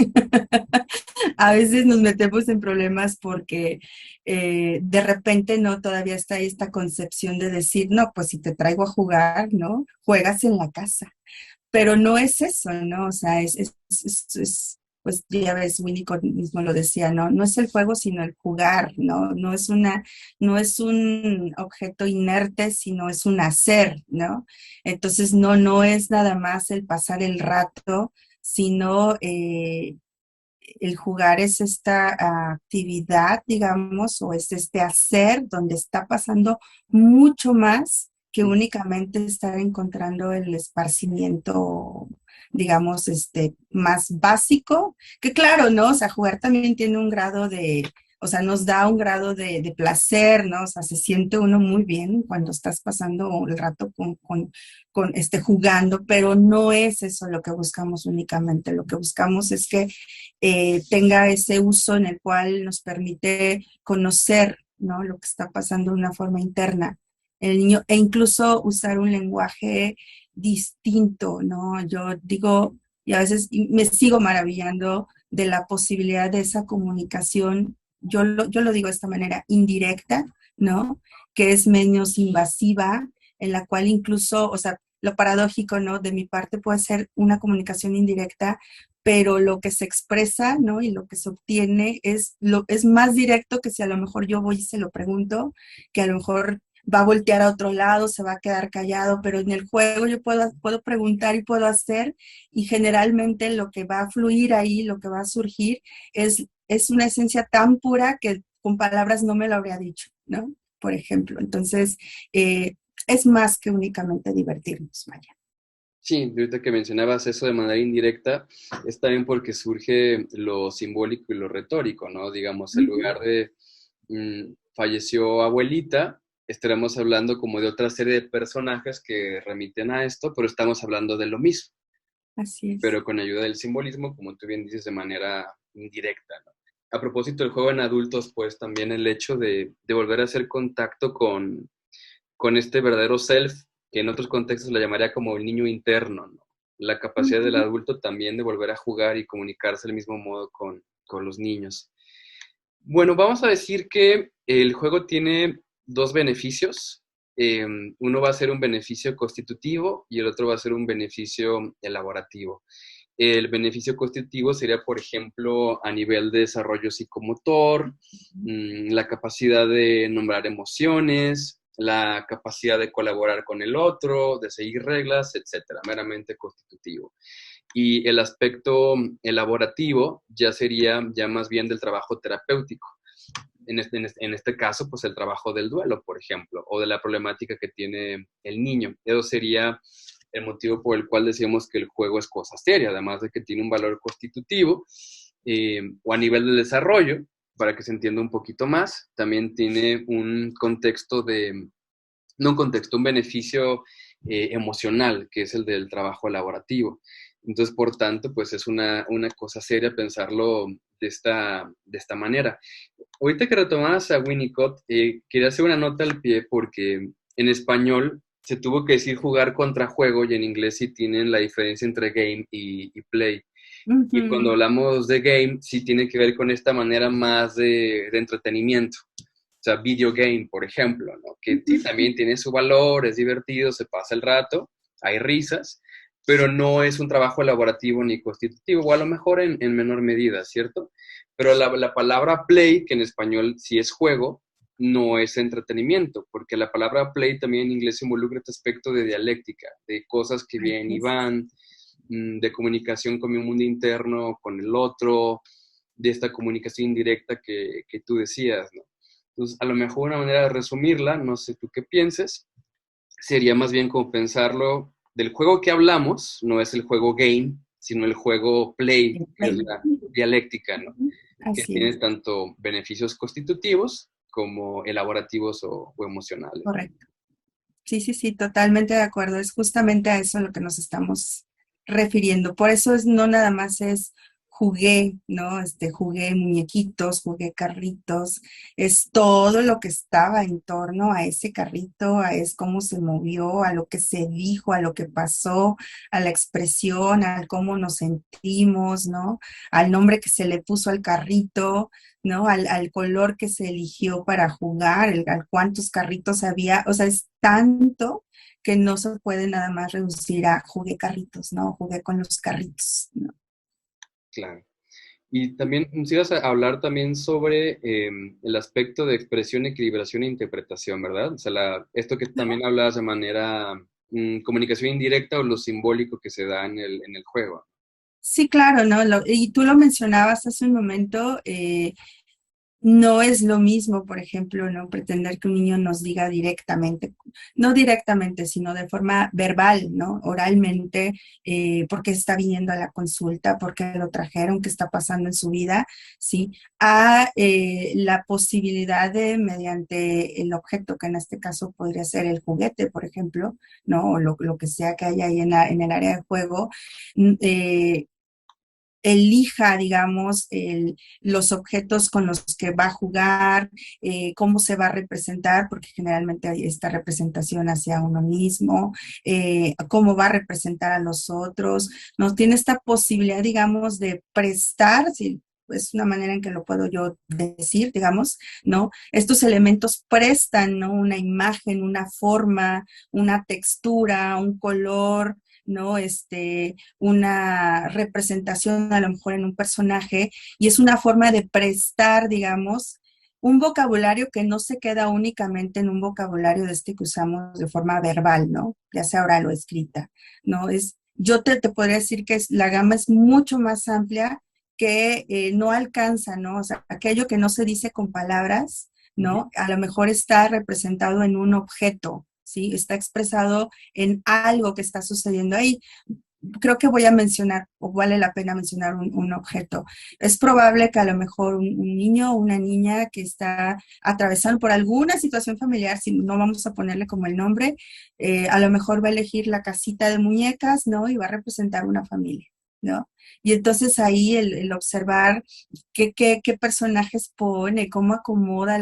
A veces nos metemos en problemas porque de repente no, todavía está ahí esta concepción de decir, no, pues si te traigo a jugar, ¿no? Juegas en la casa. Pero no es eso, ¿no? O sea, pues ya ves, Winnicott mismo lo decía, ¿no? No es el juego, sino el jugar, ¿no? No es un objeto inerte, sino es un hacer, ¿no? Entonces, no es nada más el pasar el rato, sino el jugar es esta actividad, digamos, o es este hacer donde está pasando mucho más que únicamente estar encontrando el esparcimiento, digamos, más básico, que claro, ¿no? O sea, jugar también tiene un grado de, o sea, nos da un grado de placer, ¿no? O sea, se siente uno muy bien cuando estás pasando el rato jugando, pero no es eso lo que buscamos únicamente. Lo que buscamos es que tenga ese uso en el cual nos permite conocer, ¿no? Lo que está pasando de una forma interna el niño e incluso usar un lenguaje distinto, ¿no? Yo digo, y a veces me sigo maravillando de la posibilidad de esa comunicación, yo lo digo de esta manera, indirecta, ¿no? Que es menos invasiva, en la cual incluso, o sea, lo paradójico, ¿no? De mi parte puede ser una comunicación indirecta, pero lo que se expresa, ¿no? Y lo que se obtiene es más directo que si a lo mejor yo voy y se lo pregunto, que a lo mejor va a voltear a otro lado, se va a quedar callado, pero en el juego yo puedo preguntar y puedo hacer, y generalmente lo que va a fluir ahí, lo que va a surgir, es una esencia tan pura que con palabras no me lo habría dicho, ¿no? Por ejemplo. Entonces, es más que únicamente divertirnos, Maya. Sí, ahorita que mencionabas eso de manera indirecta, es también porque surge lo simbólico y lo retórico, ¿no? Digamos, en lugar de falleció abuelita, estaremos hablando como de otra serie de personajes que remiten a esto, pero estamos hablando de lo mismo, Así es. pero con ayuda del simbolismo, como tú bien dices, de manera indirecta, ¿no? A propósito del juego en adultos, pues también el hecho de volver a hacer contacto con este verdadero self, que en otros contextos lo llamaría como el niño interno, ¿no? La capacidad del adulto también de volver a jugar y comunicarse del mismo modo con los niños. Bueno, vamos a decir que el juego tiene dos beneficios. Uno va a ser un beneficio constitutivo y el otro va a ser un beneficio elaborativo. El beneficio constitutivo sería, por ejemplo, a nivel de desarrollo psicomotor, la capacidad de nombrar emociones, la capacidad de colaborar con el otro, de seguir reglas, etcétera, meramente constitutivo. Y el aspecto elaborativo ya sería ya más bien del trabajo terapéutico. En este caso, pues el trabajo del duelo, por ejemplo, o de la problemática que tiene el niño. Eso sería el motivo por el cual decíamos que el juego es cosa seria, además de que tiene un valor constitutivo o a nivel de desarrollo, para que se entienda un poquito más, también tiene un contexto no un contexto, un beneficio emocional, que es el del trabajo elaborativo. Entonces, por tanto, pues es una cosa seria pensarlo de esta manera. Ahorita que retomabas a Winnicott, quería hacer una nota al pie porque en español se tuvo que decir jugar contra juego y en inglés sí tienen la diferencia entre game y play. Y cuando hablamos de game, sí tiene que ver con esta manera más de entretenimiento. O sea, video game, por ejemplo, ¿no? Que sí, también tiene su valor, es divertido, se pasa el rato, hay risas, pero no es un trabajo elaborativo ni constitutivo, o a lo mejor en menor medida, ¿cierto? Pero la palabra play, que en español sí es juego, no es entretenimiento, porque la palabra play también en inglés involucra este aspecto de dialéctica, de cosas que vienen y van, de comunicación con mi mundo interno, con el otro, de esta comunicación indirecta que tú decías, ¿no? Entonces, a lo mejor una manera de resumirla, no sé tú qué pienses, sería más bien como pensarlo del juego que hablamos, no es el juego game, sino el juego play, que es la dialéctica, ¿no? Que Así tiene es. tanto beneficios constitutivos como elaborativos o emocionales. Correcto. Sí, sí, sí, totalmente de acuerdo. Es justamente a eso a lo que nos estamos refiriendo. Por eso es no nada más es jugué, ¿no? Jugué muñequitos, jugué carritos, es todo lo que estaba en torno a ese carrito, a es cómo se movió, a lo que se dijo, a lo que pasó, a la expresión, a cómo nos sentimos, ¿no? Al nombre que se le puso al carrito, ¿no? Al color que se eligió para jugar, a cuántos carritos había, o sea, es tanto que no se puede nada más reducir a jugué carritos, ¿no? Jugué con los carritos, ¿no? Claro. Y también nos ibas a hablar también sobre el aspecto de expresión, equilibración e interpretación, ¿verdad? O sea, esto que también hablabas de manera comunicación indirecta o lo simbólico que se da en el juego. Sí, claro, ¿no? Y tú lo mencionabas hace un momento, no es lo mismo, por ejemplo, no pretender que un niño nos diga directamente, no directamente, sino de forma verbal, ¿no? Oralmente, por qué está viniendo a la consulta, por qué lo trajeron, qué está pasando en su vida, ¿sí? A la posibilidad de, mediante el objeto, que en este caso podría ser el juguete, por ejemplo, ¿no? O lo que sea que haya ahí en el área de juego, elija, digamos, los objetos con los que va a jugar, cómo se va a representar, porque generalmente hay esta representación hacia uno mismo, cómo va a representar a los otros, ¿no? Tiene esta posibilidad, digamos, de prestar, si es una manera en que lo puedo yo decir, digamos, ¿no? Estos elementos prestan, ¿no? Una imagen, una forma, una textura, un color, ¿no? Una representación a lo mejor en un personaje y es una forma de prestar, digamos, un vocabulario que no se queda únicamente en un vocabulario de que usamos de forma verbal, ¿no? Ya sea oral o escrita, ¿no? Yo te podría decir que la gama es mucho más amplia que no alcanza, ¿no? O sea, aquello que no se dice con palabras, ¿no? A lo mejor está representado en un objeto, ¿sí? Está expresado en algo que está sucediendo ahí. Creo que voy a mencionar, o vale la pena mencionar un objeto. Es probable que a lo mejor un niño o una niña que está atravesando por alguna situación familiar, si no vamos a ponerle como el nombre, a lo mejor va a elegir la casita de muñecas, ¿no? Y va a representar una familia, ¿no? Y entonces ahí el observar qué personajes pone, cómo acomoda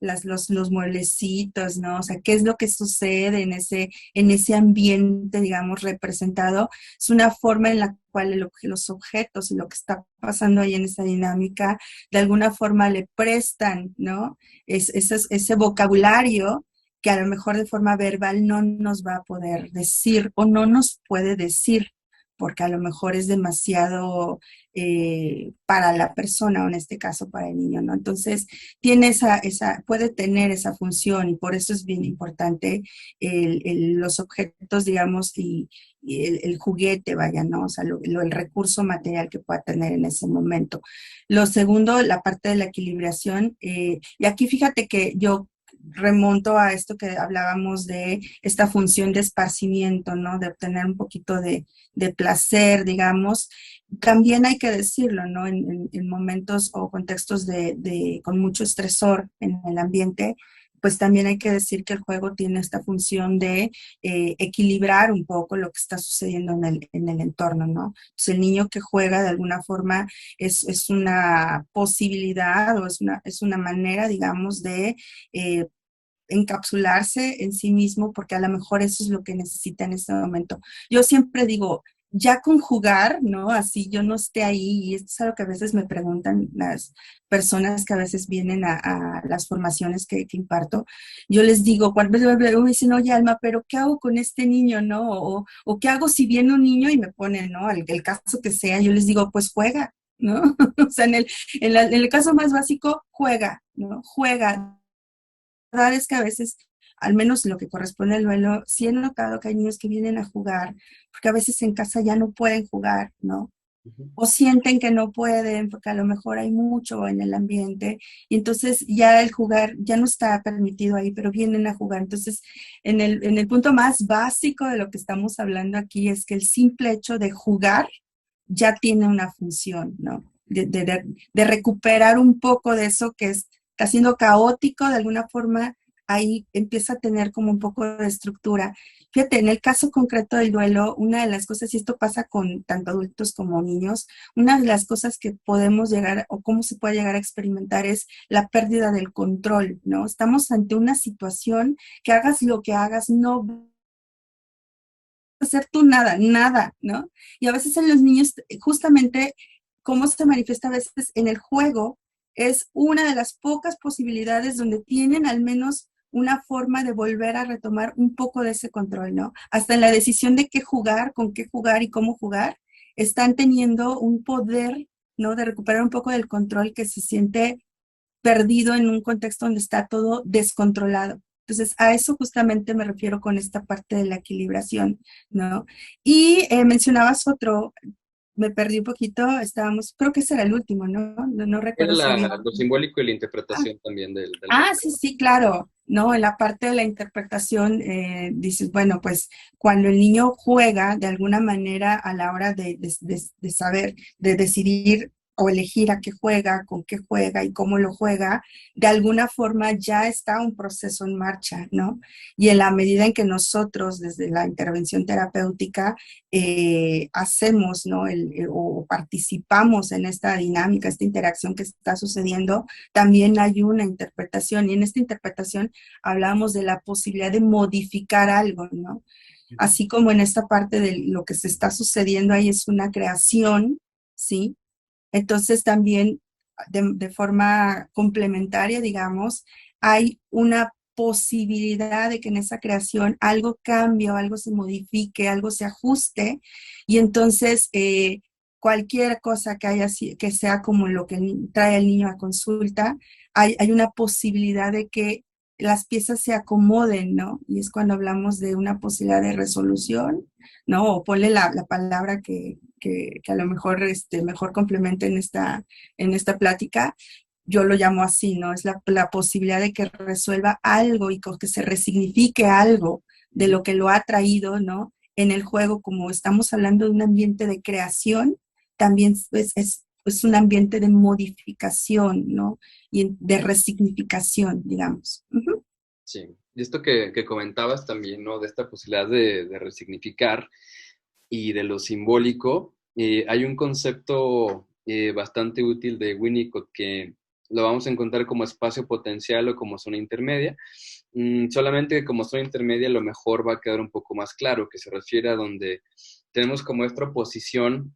los mueblecitos, ¿no? O sea, qué es lo que sucede en ese ambiente, digamos, representado. Es una forma en la cual los objetos y lo que está pasando ahí en esa dinámica, de alguna forma le prestan, ¿no? Ese vocabulario que a lo mejor de forma verbal no nos va a poder decir o no nos puede decir, porque a lo mejor es demasiado para la persona, o en este caso para el niño, ¿no? Entonces, tiene puede tener esa función y por eso es bien importante los objetos, digamos, y el juguete, vaya, ¿no? O sea, el recurso material que pueda tener en ese momento. Lo segundo, la parte de la equilibración, y aquí fíjate que yo remonto a esto que hablábamos de esta función de esparcimiento, ¿no? De obtener un poquito de placer, digamos. También hay que decirlo, ¿no? En momentos o contextos con mucho estresor en el ambiente, pues también hay que decir que el juego tiene esta función de equilibrar un poco lo que está sucediendo en el entorno, ¿no? Pues el niño que juega de alguna forma es una posibilidad o es una manera, digamos, de encapsularse en sí mismo, porque a lo mejor eso es lo que necesita en este momento. Yo siempre digo, ya conjugar, ¿no? Así yo no esté ahí, y esto es algo que a veces me preguntan las personas que a veces vienen a las formaciones que imparto. Yo les digo, cuando me dicen, oye, Alma, pero ¿qué hago con este niño, no? O ¿qué hago si viene un niño y me pone, ¿no? El caso que sea, yo les digo, pues juega, ¿no? O sea, en el caso más básico, juega, ¿no? Juega. La verdad es que a veces, al menos lo que corresponde al duelo, sí he notado que hay niños que vienen a jugar, porque a veces en casa ya no pueden jugar, ¿no? Ujú. O sienten que no pueden, porque a lo mejor hay mucho en el ambiente, y entonces ya el jugar ya no está permitido ahí, pero vienen a jugar. Entonces, en el punto más básico de lo que estamos hablando aquí es que el simple hecho de jugar ya tiene una función, ¿no? De recuperar un poco de eso que está siendo caótico, de alguna forma, ahí empieza a tener como un poco de estructura. Fíjate, en el caso concreto del duelo, una de las cosas, y esto pasa con tanto adultos como niños, una de las cosas que podemos llegar o cómo se puede llegar a experimentar es la pérdida del control, ¿no? Estamos ante una situación que hagas lo que hagas, no hacer tú nada, nada, ¿no? Y a veces en los niños, justamente, cómo se manifiesta a veces en el juego, es una de las pocas posibilidades donde tienen al menos una forma de volver a retomar un poco de ese control, ¿no? Hasta en la decisión de qué jugar, con qué jugar y cómo jugar, están teniendo un poder, ¿no? De recuperar un poco del control que se siente perdido en un contexto donde está todo descontrolado. Entonces, a eso justamente me refiero con esta parte de la equilibración, ¿no? Y mencionabas otro, me perdí un poquito, estábamos, creo que ese era el último, ¿no? No Era recuerdo si había. lo simbólico y la Ah, interpretación también del sí, juego. sí, claro, ¿no? En la parte de la interpretación, dices, bueno, pues cuando el niño juega de alguna manera a la hora de saber, de decidir o elegir a qué juega, con qué juega y cómo lo juega, de alguna forma ya está un proceso en marcha, ¿no? Y en la medida en que nosotros, desde la intervención terapéutica, hacemos, ¿no? O participamos en esta dinámica, esta interacción que está sucediendo, también hay una interpretación, y en esta interpretación hablamos de la posibilidad de modificar algo, ¿no? Ujú. Así como en esta parte de lo que se está sucediendo ahí es una creación, ¿sí? Entonces también de forma complementaria, digamos, hay una posibilidad de que en esa creación algo cambie o algo se modifique, algo se ajuste, y entonces cualquier cosa que haya, que sea como lo que trae el niño a consulta, hay una posibilidad de que las piezas se acomoden, ¿no? Y es cuando hablamos de una posibilidad de resolución, ¿no? O ponle la palabra que a lo mejor mejor complementa en esta plática. Yo lo llamo así, ¿no? Es la posibilidad de que resuelva algo y que se resignifique algo de Ujú. lo que lo ha traído, ¿no? En el juego, como estamos hablando de un ambiente de creación, también es un ambiente de modificación, ¿no? Y de resignificación, digamos. Ujú. Sí. Y esto que comentabas también, ¿no? De esta posibilidad de resignificar y de lo simbólico, hay un concepto bastante útil de Winnicott que lo vamos a encontrar como espacio potencial o como zona intermedia. Solamente que como zona intermedia a lo mejor va a quedar un poco más claro, que se refiere a donde tenemos como esta oposición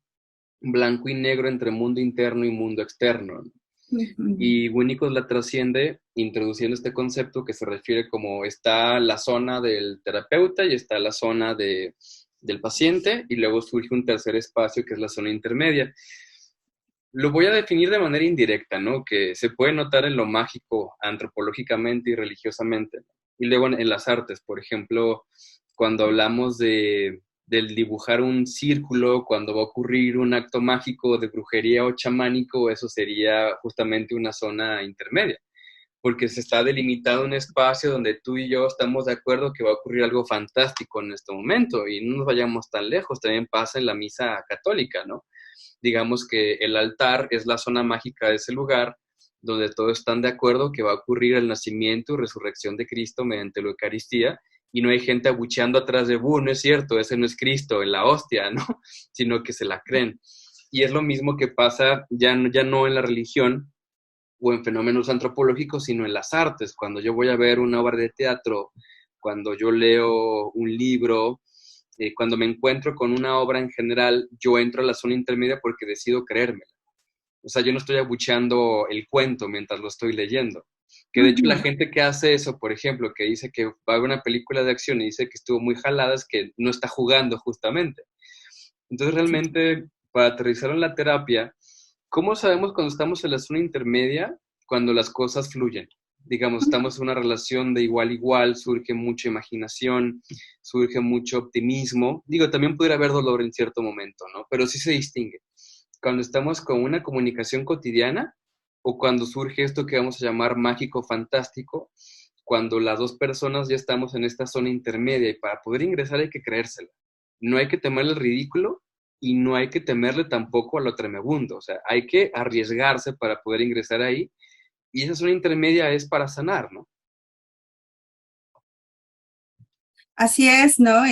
blanco y negro entre mundo interno y mundo externo, ¿no? Ujú. Y Winnicott la trasciende introduciendo este concepto que se refiere como está la zona del terapeuta y está la zona del paciente y luego surge un tercer espacio que es la zona intermedia. Lo voy a definir de manera indirecta, ¿no? Que se puede notar en lo mágico antropológicamente y religiosamente. Y luego en las artes, por ejemplo, cuando hablamos del dibujar un círculo, cuando va a ocurrir un acto mágico de brujería o chamánico, eso sería justamente una zona intermedia, porque se está delimitado un espacio donde tú y yo estamos de acuerdo que va a ocurrir algo fantástico en este momento y no nos vayamos tan lejos, también pasa en la misa católica, ¿no? Digamos que el altar es la zona mágica de ese lugar donde todos están de acuerdo que va a ocurrir el nacimiento y resurrección de Cristo mediante la Eucaristía y no hay gente abucheando atrás de, no es cierto, ese no es Cristo, en la hostia, ¿no? Sino que se la creen. Y es lo mismo que pasa ya no en la religión o en fenómenos antropológicos, sino en las artes. Cuando yo voy a ver una obra de teatro, cuando yo leo un libro, cuando me encuentro con una obra en general, yo entro a la zona intermedia porque decido creérmela. O sea, yo no estoy abucheando el cuento mientras lo estoy leyendo. Que de hecho la Ujú. gente que hace eso, por ejemplo, que dice que va a ver una película de acción y dice que estuvo muy jalada, es que no está jugando justamente. Entonces Sí. realmente, para aterrizar en la terapia, ¿cómo sabemos cuando estamos en la zona intermedia? Cuando las cosas fluyen. Digamos, estamos en una relación de igual a igual, surge mucha imaginación, surge mucho optimismo. Digo, también pudiera haber dolor en cierto momento, ¿no? Pero sí se distingue. Cuando estamos con una comunicación cotidiana o cuando surge esto que vamos a llamar mágico fantástico, cuando las dos personas ya estamos en esta zona intermedia y para poder ingresar hay que creérsela. No hay que temerle el ridículo y no hay que temerle tampoco a lo tremebundo. O sea, hay que arriesgarse para poder ingresar ahí y esa zona intermedia es para sanar, ¿no? Así es, ¿no?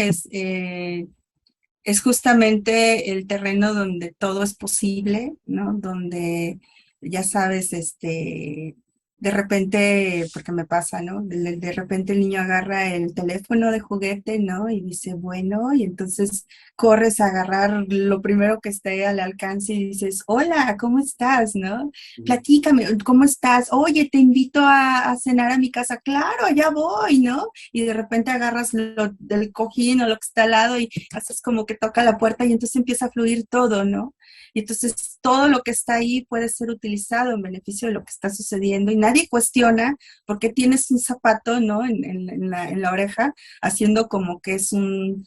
Es justamente el terreno donde todo es posible, ¿no? Donde, ya sabes, de repente, porque me pasa, ¿no? De repente el niño agarra el teléfono de juguete, ¿no? Y dice, bueno, y entonces corres a agarrar lo primero que esté al alcance y dices, hola, ¿cómo estás? ¿No? Ujú. Platícame, ¿cómo estás? Oye, te invito a cenar a mi casa. Claro, ya voy, ¿no? Y de repente agarras lo del cojín o lo que está al lado y haces como que toca la puerta y entonces empieza a fluir todo, ¿no? Y entonces todo lo que está ahí puede ser utilizado en beneficio de lo que está sucediendo y nadie cuestiona por qué tienes un zapato, ¿no? En la oreja, haciendo como que es un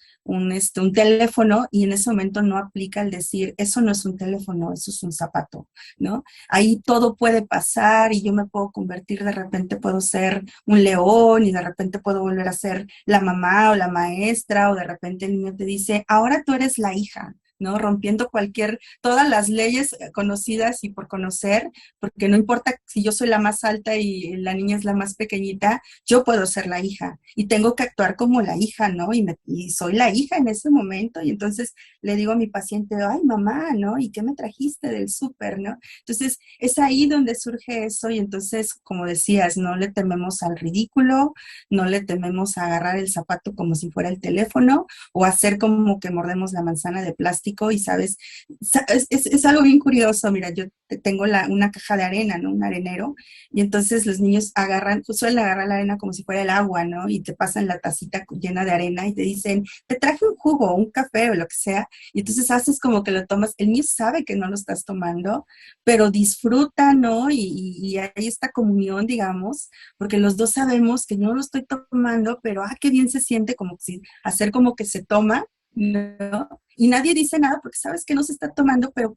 teléfono y en ese momento no aplica el decir, eso no es un teléfono, eso es un zapato, ¿no? Ahí todo puede pasar y yo me puedo convertir, de repente puedo ser un león y de repente puedo volver a ser la mamá o la maestra o de repente el niño te dice, ahora tú eres la hija, ¿no? Rompiendo todas las leyes conocidas y por conocer, porque no importa si yo soy la más alta y la niña es la más pequeñita, yo puedo ser la hija y tengo que actuar como la hija, ¿no? Y soy la hija en ese momento y entonces le digo a mi paciente, ay mamá, ¿no? ¿Y qué me trajiste del súper, ¿no? Entonces es ahí donde surge eso y entonces, como decías, no le tememos al ridículo, no le tememos a agarrar el zapato como si fuera el teléfono o hacer como que mordemos la manzana de plástico y sabes, es algo bien curioso, mira, yo tengo una caja de arena, ¿no? Un arenero y entonces los niños suelen agarrar la arena como si fuera el agua, ¿no? Y te pasan la tacita llena de arena y te dicen, te traje un jugo, un café o lo que sea, y entonces haces como que lo tomas, el niño sabe que no lo estás tomando, pero disfruta, ¿no? Y hay esta comunión, digamos, porque los dos sabemos que no lo estoy tomando, pero qué bien se siente como si hacer como que se toma, ¿no? Y nadie dice nada porque sabes que no se está tomando, pero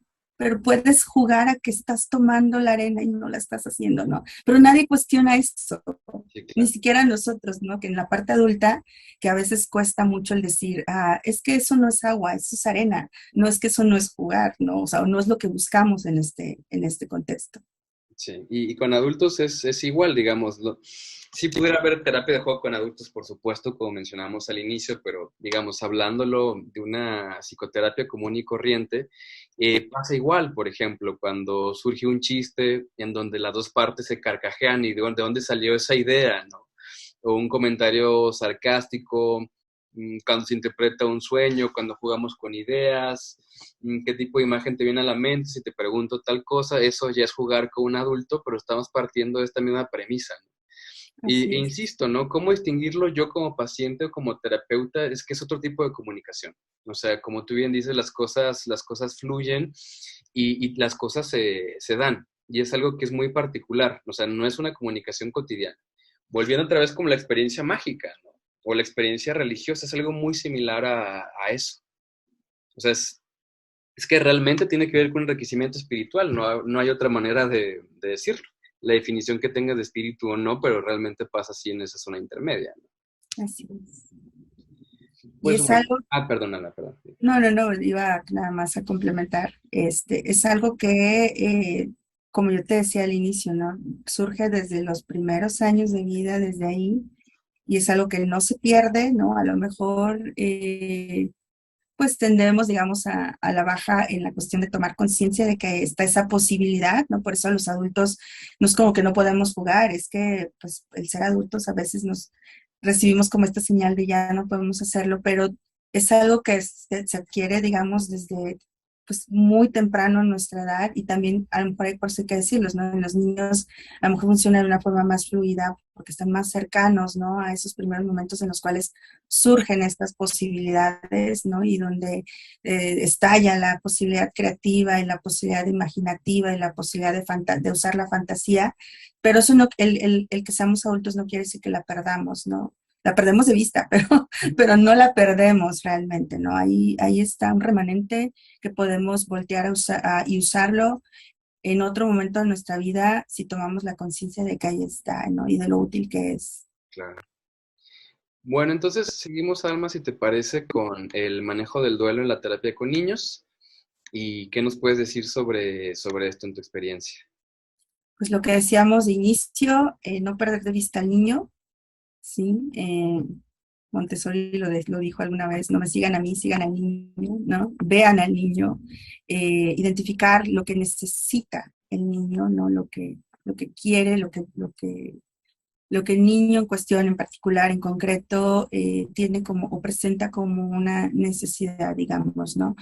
puedes jugar a que estás tomando la arena y no la estás haciendo, ¿no? Pero nadie cuestiona eso, Sí, ni claro. siquiera nosotros, ¿no? Que en la parte adulta, que a veces cuesta mucho el decir, es que eso no es agua, eso es arena, no es que eso no es jugar, ¿no? O sea, no es lo que buscamos en este contexto. Sí, y con adultos es igual, digamos. Sí pudiera haber terapia de juego con adultos, por supuesto, como mencionamos al inicio, pero digamos, hablándolo de una psicoterapia común y corriente, pasa igual, por ejemplo, cuando surge un chiste en donde las dos partes se carcajean y de dónde salió esa idea, ¿no? O un comentario sarcástico, cuando se interpreta un sueño, cuando jugamos con ideas, qué tipo de imagen te viene a la mente, si te pregunto tal cosa, eso ya es jugar con un adulto, pero estamos partiendo de esta misma premisa, ¿no? Así E es. insisto, ¿no? ¿Cómo distinguirlo yo como paciente o como terapeuta? Es que es otro tipo de comunicación. O sea, como tú bien dices, las cosas fluyen y las cosas se dan. Y es algo que es muy particular. O sea, no es una comunicación cotidiana. Volviendo otra vez como la experiencia mágica, ¿no? O la experiencia religiosa, es algo muy similar a eso. O sea, es que realmente tiene que ver con un enriquecimiento espiritual, no hay otra manera de decirlo. La definición que tengas de espíritu o no, pero realmente pasa así en esa zona intermedia, ¿no? Así es. Y Pues es bueno, algo, perdónala, perdón. no, iba nada más a complementar. Es algo que, como yo te decía al inicio, ¿no? Surge desde los primeros años de vida, desde ahí, y es algo que no se pierde, ¿no? A lo mejor, pues tendemos, digamos, a la baja en la cuestión de tomar conciencia de que está esa posibilidad, ¿no? Por eso los adultos no es como que no podemos jugar, es que, pues, el ser adultos a veces nos recibimos como esta señal de ya no podemos hacerlo, pero es algo que se adquiere, digamos, desde pues muy temprano en nuestra edad y también a lo mejor hay por eso hay que decirlos, ¿no? En los niños a lo mejor funciona de una forma más fluida porque están más cercanos, ¿no? A esos primeros momentos en los cuales surgen estas posibilidades, ¿no? Y donde estalla la posibilidad creativa y la posibilidad imaginativa y la posibilidad de usar la fantasía, pero eso no, el que seamos adultos no quiere decir que la perdamos, ¿no? La perdemos de vista, pero no la perdemos realmente, ¿no? Ahí está un remanente que podemos voltear y usarlo en otro momento de nuestra vida si tomamos la conciencia de que ahí está, ¿no? Y de lo útil que es. Claro. Bueno, entonces seguimos, Alma, si te parece, con el manejo del duelo en la terapia con niños. ¿Y qué nos puedes decir sobre esto en tu experiencia? Pues lo que decíamos de inicio, no perder de vista al niño, ¿sí? Montessori lo dijo alguna vez, no me sigan a mí, sigan al niño, ¿no? Vean al niño, identificar lo que necesita el niño, ¿no? Lo que quiere, lo que el niño en cuestión en particular, en concreto, tiene como o presenta como una necesidad, digamos, ¿no?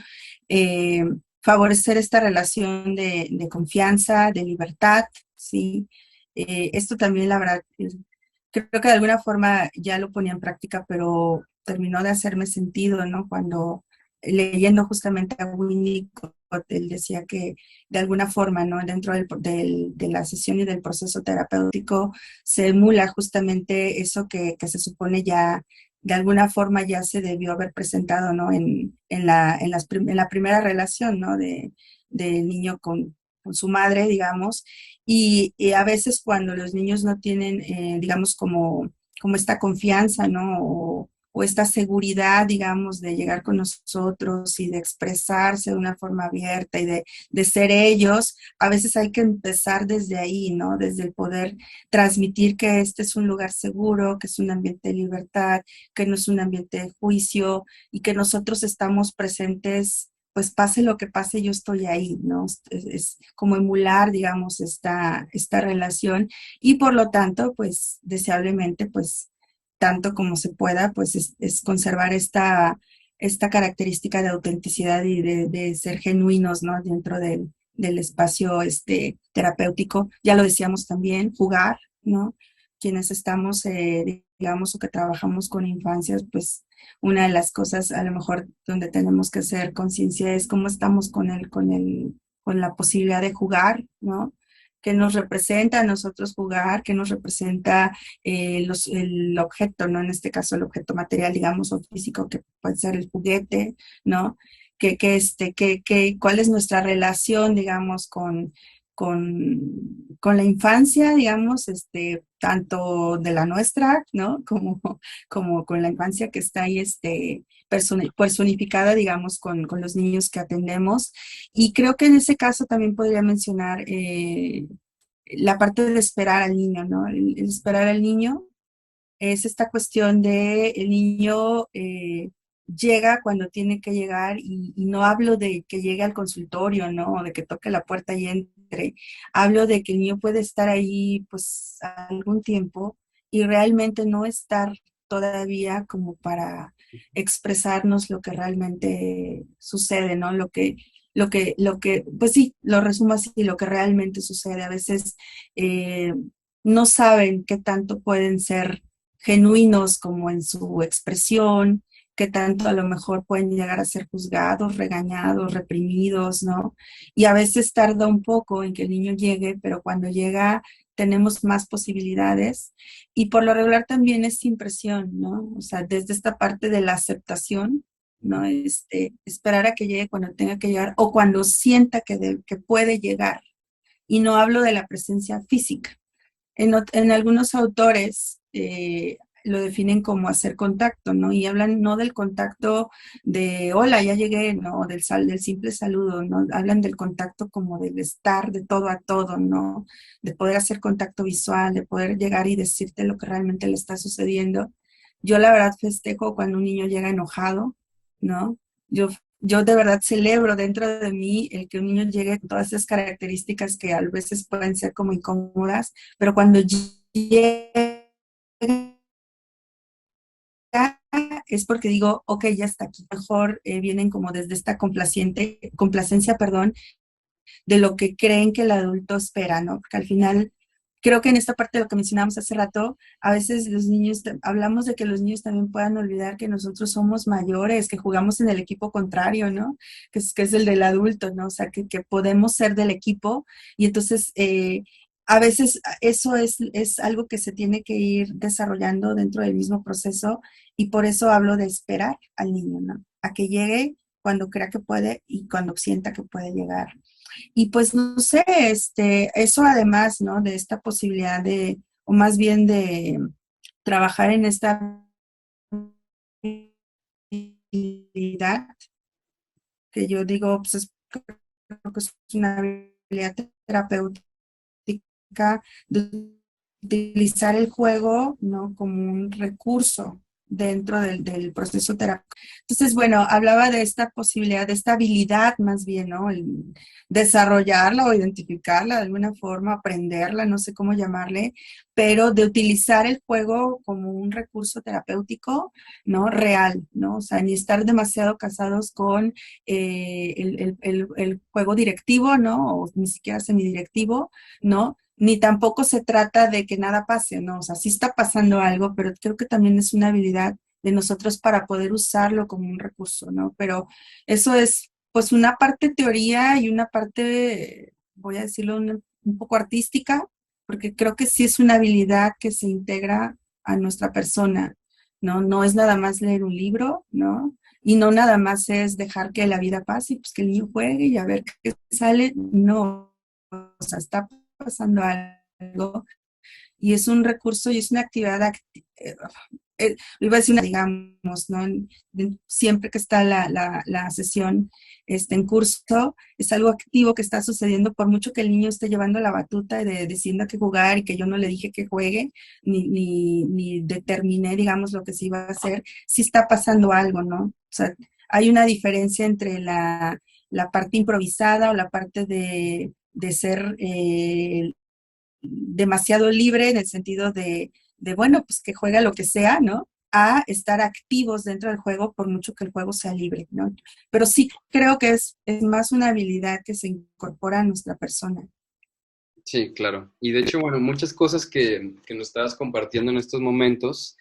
Eh, Favorecer esta relación de confianza, de libertad, ¿sí? Esto también, la verdad, creo que de alguna forma ya lo ponía en práctica, pero terminó de hacerme sentido, ¿no? Cuando leyendo justamente a Winnicott, él decía que de alguna forma, ¿no? Dentro de la sesión y del proceso terapéutico se emula justamente eso que se supone ya de alguna forma ya se debió haber presentado, ¿no? En la primera relación, ¿no? Del niño con su madre, digamos, y a veces cuando los niños no tienen, digamos, como esta confianza, ¿no? O esta seguridad, digamos, de llegar con nosotros y de expresarse de una forma abierta y de ser ellos, a veces hay que empezar desde ahí, ¿no? Desde el poder transmitir que este es un lugar seguro, que es un ambiente de libertad, que no es un ambiente de juicio y que nosotros estamos presentes, pues pase lo que pase, yo estoy ahí, ¿no? Es como emular, digamos, esta relación y por lo tanto, pues deseablemente, pues tanto como se pueda, pues es conservar esta característica de autenticidad y de ser genuinos, ¿no? Dentro del espacio terapéutico. Ya lo decíamos también, jugar, ¿no? Quienes estamos, digamos, o que trabajamos con infancias, pues una de las cosas a lo mejor donde tenemos que hacer conciencia es cómo estamos con la posibilidad de jugar, ¿no? ¿Qué nos representa a nosotros jugar? ¿Qué nos representa el objeto, ¿no? En este caso el objeto material, digamos, o físico, que puede ser el juguete, ¿no? ¿Cuál es nuestra relación, digamos, con la infancia, digamos, tanto de la nuestra, ¿no? Como con la infancia que está ahí, personificada, digamos, con los niños que atendemos. Y creo que en ese caso también podría mencionar la parte de esperar al niño, ¿no? El esperar al niño es esta cuestión de el niño llega cuando tiene que llegar y no hablo de que llegue al consultorio, ¿no? O de que toque la puerta y entre. Hablo de que el niño puede estar ahí pues algún tiempo y realmente no estar todavía como para expresarnos lo que realmente sucede, ¿no? Pues sí, lo resumo así, lo que realmente sucede. A veces no saben qué tanto pueden ser genuinos como en su expresión, qué tanto a lo mejor pueden llegar a ser juzgados, regañados, reprimidos, ¿no? Y a veces tarda un poco en que el niño llegue, pero cuando llega tenemos más posibilidades y por lo regular también es sin presión, ¿no? O sea, desde esta parte de la aceptación, ¿no? Esperar a que llegue cuando tenga que llegar o cuando sienta que puede llegar. Y no hablo de la presencia física. En algunos autores lo definen como hacer contacto, ¿no? Y hablan no del contacto de hola, ya llegué, ¿no? Del simple saludo, ¿no? Hablan del contacto como del estar de todo a todo, ¿no? De poder hacer contacto visual, de poder llegar y decirte lo que realmente le está sucediendo. Yo la verdad festejo cuando un niño llega enojado, ¿no? Yo, yo de verdad celebro dentro de mí el que un niño llegue con todas esas características que a veces pueden ser como incómodas, pero cuando llega es porque digo, ok, ya está aquí. Mejor vienen como desde esta complacencia, perdón, de lo que creen que el adulto espera, ¿no? Porque al final, creo que en esta parte de lo que mencionamos hace rato, a veces los niños, hablamos de que los niños también puedan olvidar que nosotros somos mayores, que jugamos en el equipo contrario, ¿no? Que es el del adulto, ¿no? O sea, que podemos ser del equipo y entonces a veces eso es algo que se tiene que ir desarrollando dentro del mismo proceso y por eso hablo de esperar al niño, ¿no? A que llegue cuando crea que puede y cuando sienta que puede llegar. Y pues no sé, eso además, ¿no? De esta posibilidad de, o más bien de trabajar en esta habilidad, que yo digo, pues creo que es una habilidad terapéutica de utilizar el juego, ¿no? Como un recurso dentro del proceso terapéutico. Entonces, bueno, hablaba de esta posibilidad, de esta habilidad más bien, ¿no? El desarrollarla o identificarla de alguna forma, aprenderla, no sé cómo llamarle, pero de utilizar el juego como un recurso terapéutico, ¿no? Real, ¿no? O sea, ni estar demasiado casados con el juego directivo, ¿no? O ni siquiera semidirectivo, ¿no? Ni tampoco se trata de que nada pase, ¿no? O sea, sí está pasando algo, pero creo que también es una habilidad de nosotros para poder usarlo como un recurso, ¿no? Pero eso es, pues, una parte teoría y una parte, voy a decirlo, un poco artística, porque creo que sí es una habilidad que se integra a nuestra persona, ¿no? No es nada más leer un libro, ¿no? Y no nada más es dejar que la vida pase y pues que el niño juegue y a ver qué sale, no, o sea, está pasando algo y es un recurso y es una actividad, iba a decir una, digamos, ¿no? Siempre que está la sesión en curso, es algo activo que está sucediendo por mucho que el niño esté llevando la batuta de diciendo que jugar y que yo no le dije que juegue, ni determiné, digamos, lo que se iba a hacer, sí está pasando algo, ¿no? O sea, hay una diferencia entre la parte improvisada o la parte de ser demasiado libre en el sentido bueno, pues que juega lo que sea, ¿no? A estar activos dentro del juego por mucho que el juego sea libre, ¿no? Pero sí creo que es más una habilidad que se incorpora a nuestra persona. Sí, claro. Y de hecho, bueno, muchas cosas que nos estabas compartiendo en estos momentos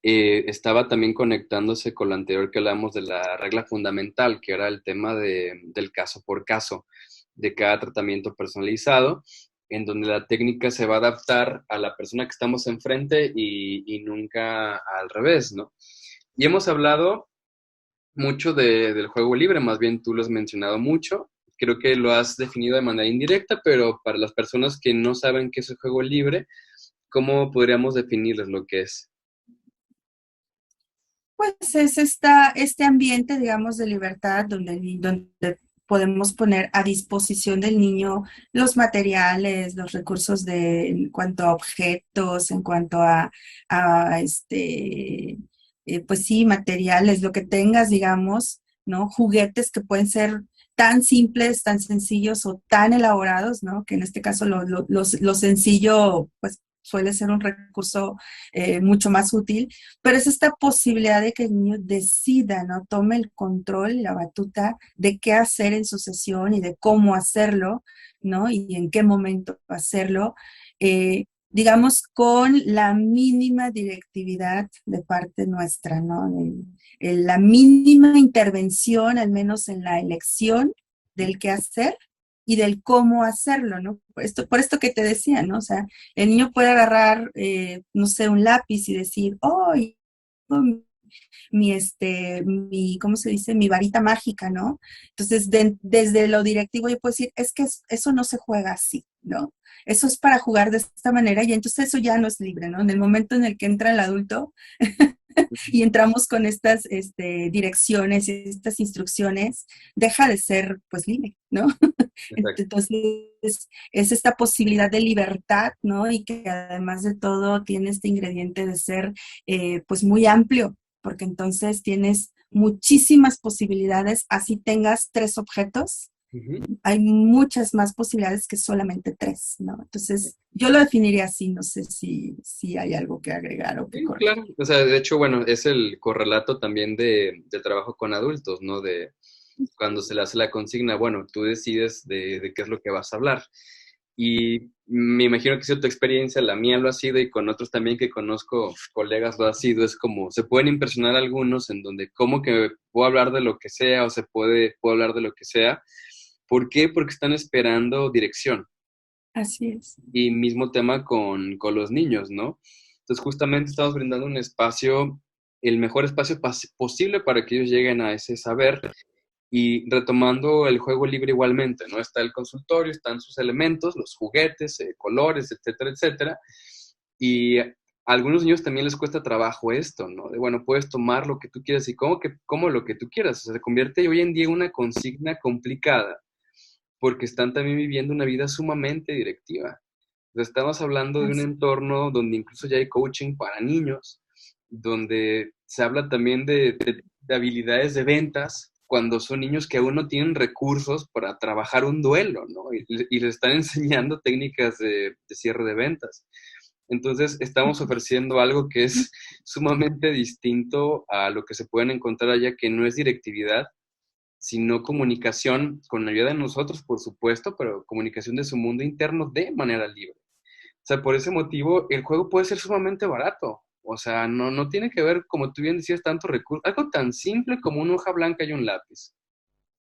estaba también conectándose con lo anterior que hablamos de la regla fundamental, que era el tema del caso por caso, de cada tratamiento personalizado, en donde la técnica se va a adaptar a la persona que estamos enfrente y nunca al revés, ¿no? Y hemos hablado mucho del juego libre, más bien tú lo has mencionado mucho. Creo que lo has definido de manera indirecta, pero para las personas que no saben qué es el juego libre, ¿cómo podríamos definirles lo que es? Pues es este ambiente, digamos, de libertad donde podemos poner a disposición del niño los materiales, los recursos en cuanto a objetos, en cuanto a pues sí, materiales, lo que tengas, digamos, ¿no? Juguetes que pueden ser tan simples, tan sencillos o tan elaborados, ¿no? Que en este caso lo sencillo, pues suele ser un recurso mucho más útil, pero es esta posibilidad de que el niño decida, ¿no? Tome el control, la batuta de qué hacer en su sesión y de cómo hacerlo, ¿no? Y en qué momento hacerlo. digamos, con la mínima directividad de parte nuestra, ¿no? La mínima intervención, al menos en la elección del qué hacer y del cómo hacerlo, ¿no? Por esto que te decía, ¿no? O sea, el niño puede agarrar, no sé, un lápiz y decir, oh, ¿cómo se dice? Mi varita mágica, ¿no? Entonces, desde lo directivo yo puedo decir, es que eso no se juega así, ¿no? Eso es para jugar de esta manera y entonces eso ya no es libre, ¿no? En el momento en el que entra el adulto y entramos con estas direcciones y estas instrucciones, deja de ser pues libre, ¿no? Exacto. Entonces es esta posibilidad de libertad, ¿no? Y que además de todo tiene este ingrediente de ser pues muy amplio, porque entonces tienes muchísimas posibilidades, así tengas tres objetos, Ujú. hay muchas más posibilidades que solamente tres, ¿no? Entonces, yo lo definiría así, no sé si hay algo que agregar o que Sí, corregir. claro. O sea, de hecho, bueno, es el correlato también de trabajo con adultos, ¿no? De cuando se le hace la consigna, bueno, tú decides de qué es lo que vas a hablar. Y me imagino que si tu experiencia, la mía lo ha sido y con otros también que conozco, colegas lo ha sido, es como se pueden impresionar algunos en donde como que puedo hablar de lo que sea o puedo hablar de lo que sea. ¿Por qué? Porque están esperando dirección. Así es. Y mismo tema con los niños, ¿no? Entonces justamente estamos brindando un espacio, el mejor espacio posible para que ellos lleguen a ese saber y retomando el juego libre igualmente, ¿no? Está el consultorio, están sus elementos, los juguetes, colores, etcétera, etcétera. Y a algunos niños también les cuesta trabajo esto, ¿no? De, bueno, puedes tomar lo que tú quieras y como lo que tú quieras. O sea, se convierte hoy en día en una consigna complicada porque están también viviendo una vida sumamente directiva. Entonces, estamos hablando de un Así, entorno donde incluso ya hay coaching para niños, donde se habla también de habilidades de ventas cuando son niños que aún no tienen recursos para trabajar un duelo, ¿no? Y les están enseñando técnicas de cierre de ventas. Entonces, estamos ofreciendo algo que es sumamente distinto a lo que se pueden encontrar allá, que no es directividad, sino comunicación con la ayuda de nosotros, por supuesto, pero comunicación de su mundo interno de manera libre. O sea, por ese motivo, el juego puede ser sumamente barato. O sea, no tiene que ver, como tú bien decías, tanto recurso. Algo tan simple como una hoja blanca y un lápiz.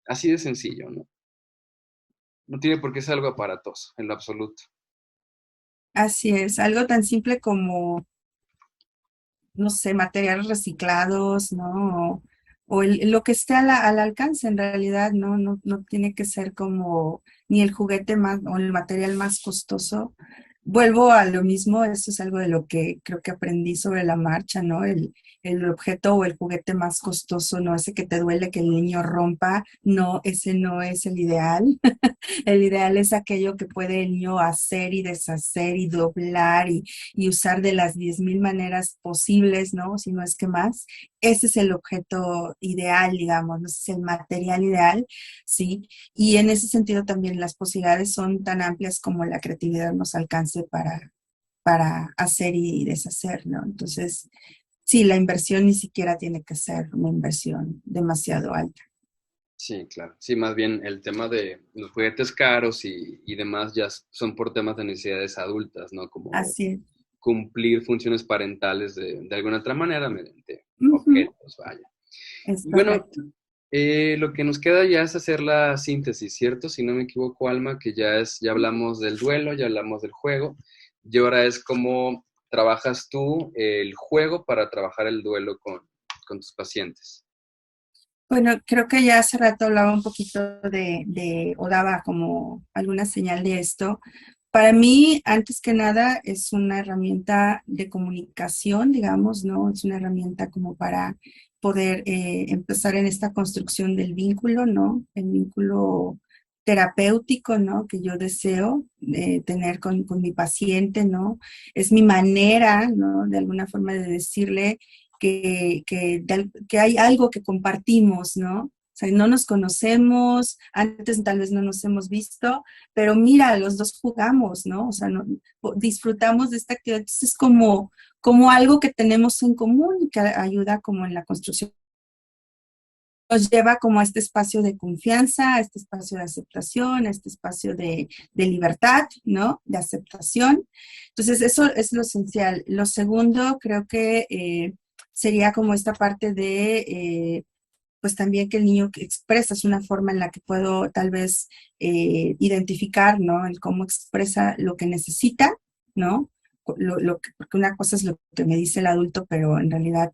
Así de sencillo, ¿no? No tiene por qué ser algo aparatoso, en lo absoluto. así es, algo tan simple como, no sé, materiales reciclados, ¿no? O lo que esté al alcance en realidad, ¿no? No tiene que ser como ni el juguete más o el material más costoso. Vuelvo a lo mismo, eso es algo de lo que creo que aprendí sobre la marcha, ¿no? El objeto o el juguete más costoso, no ese que te duele que el niño rompa, no, ese no es el ideal. El ideal es aquello que puede el niño hacer y deshacer y doblar y usar de las 10,000 maneras posibles, ¿no? Si no es que más. Ese es el objeto ideal, digamos, ¿no? Ese es el material ideal, ¿sí? Y en ese sentido también las posibilidades son tan amplias como la creatividad nos alcance para hacer y deshacer, ¿no? Entonces, sí, la inversión ni siquiera tiene que ser una inversión demasiado alta. Sí, claro. Sí, más bien el tema de los juguetes caros y demás ya son por temas de necesidades adultas, ¿no? Como Así es. cumplir funciones parentales de alguna otra manera mediante Ujú, objetos, vaya. es Y bueno, correcto. lo que nos queda ya es hacer la síntesis, ¿cierto? Si no me equivoco, Alma, que ya hablamos del duelo, ya hablamos del juego, y ahora es cómo trabajas tú el juego para trabajar el duelo con tus pacientes. Bueno, creo que ya hace rato hablaba un poquito o daba como alguna señal de esto. Para mí, antes que nada, es una herramienta de comunicación, digamos, ¿no? Es una herramienta como para poder empezar en esta construcción del vínculo, ¿no? El vínculo terapéutico, ¿no? Que yo deseo tener con mi paciente, ¿no? Es mi manera, ¿no? De alguna forma de decirle que hay algo que compartimos, ¿no? O sea, no nos conocemos, antes tal vez no nos hemos visto, pero mira, los dos jugamos, ¿no? O sea, disfrutamos de esta actividad. Entonces es como algo que tenemos en común y que ayuda como en la construcción nos lleva como a este espacio de confianza, a este espacio de aceptación, a este espacio de libertad, ¿no? De aceptación. Entonces, eso es lo esencial. Lo segundo, creo que sería como esta parte de, pues también que el niño que expresa es una forma en la que puedo tal vez identificar, ¿no? El cómo expresa lo que necesita, ¿no? Porque una cosa es lo que me dice el adulto, pero en realidad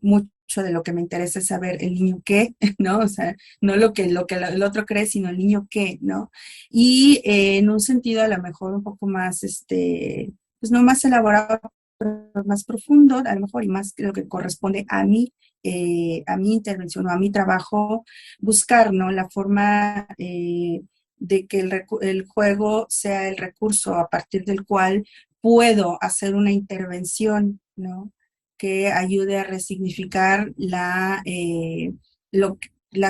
mucho de lo que me interesa es saber el niño qué, ¿no? O sea, no lo que el otro cree, sino el niño qué, ¿no? Y en un sentido a lo mejor un poco más, pues no más elaborado, pero más profundo, a lo mejor, y más que lo que corresponde a mi intervención o a mi trabajo, buscar, ¿no? La forma de que el juego sea el recurso a partir del cual puedo hacer una intervención, ¿no? Que ayude a resignificar la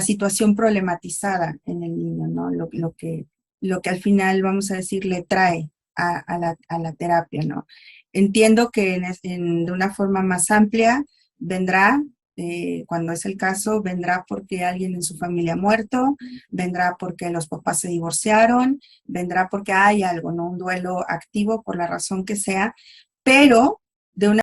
situación problematizada en el niño, ¿no? Lo que al final, vamos a decir, le trae a la terapia, ¿no? Entiendo que de una forma más amplia vendrá, cuando es el caso, vendrá porque alguien en su familia ha muerto, vendrá porque los papás se divorciaron, vendrá porque hay algo, ¿no? Un duelo activo por la razón que sea, pero de una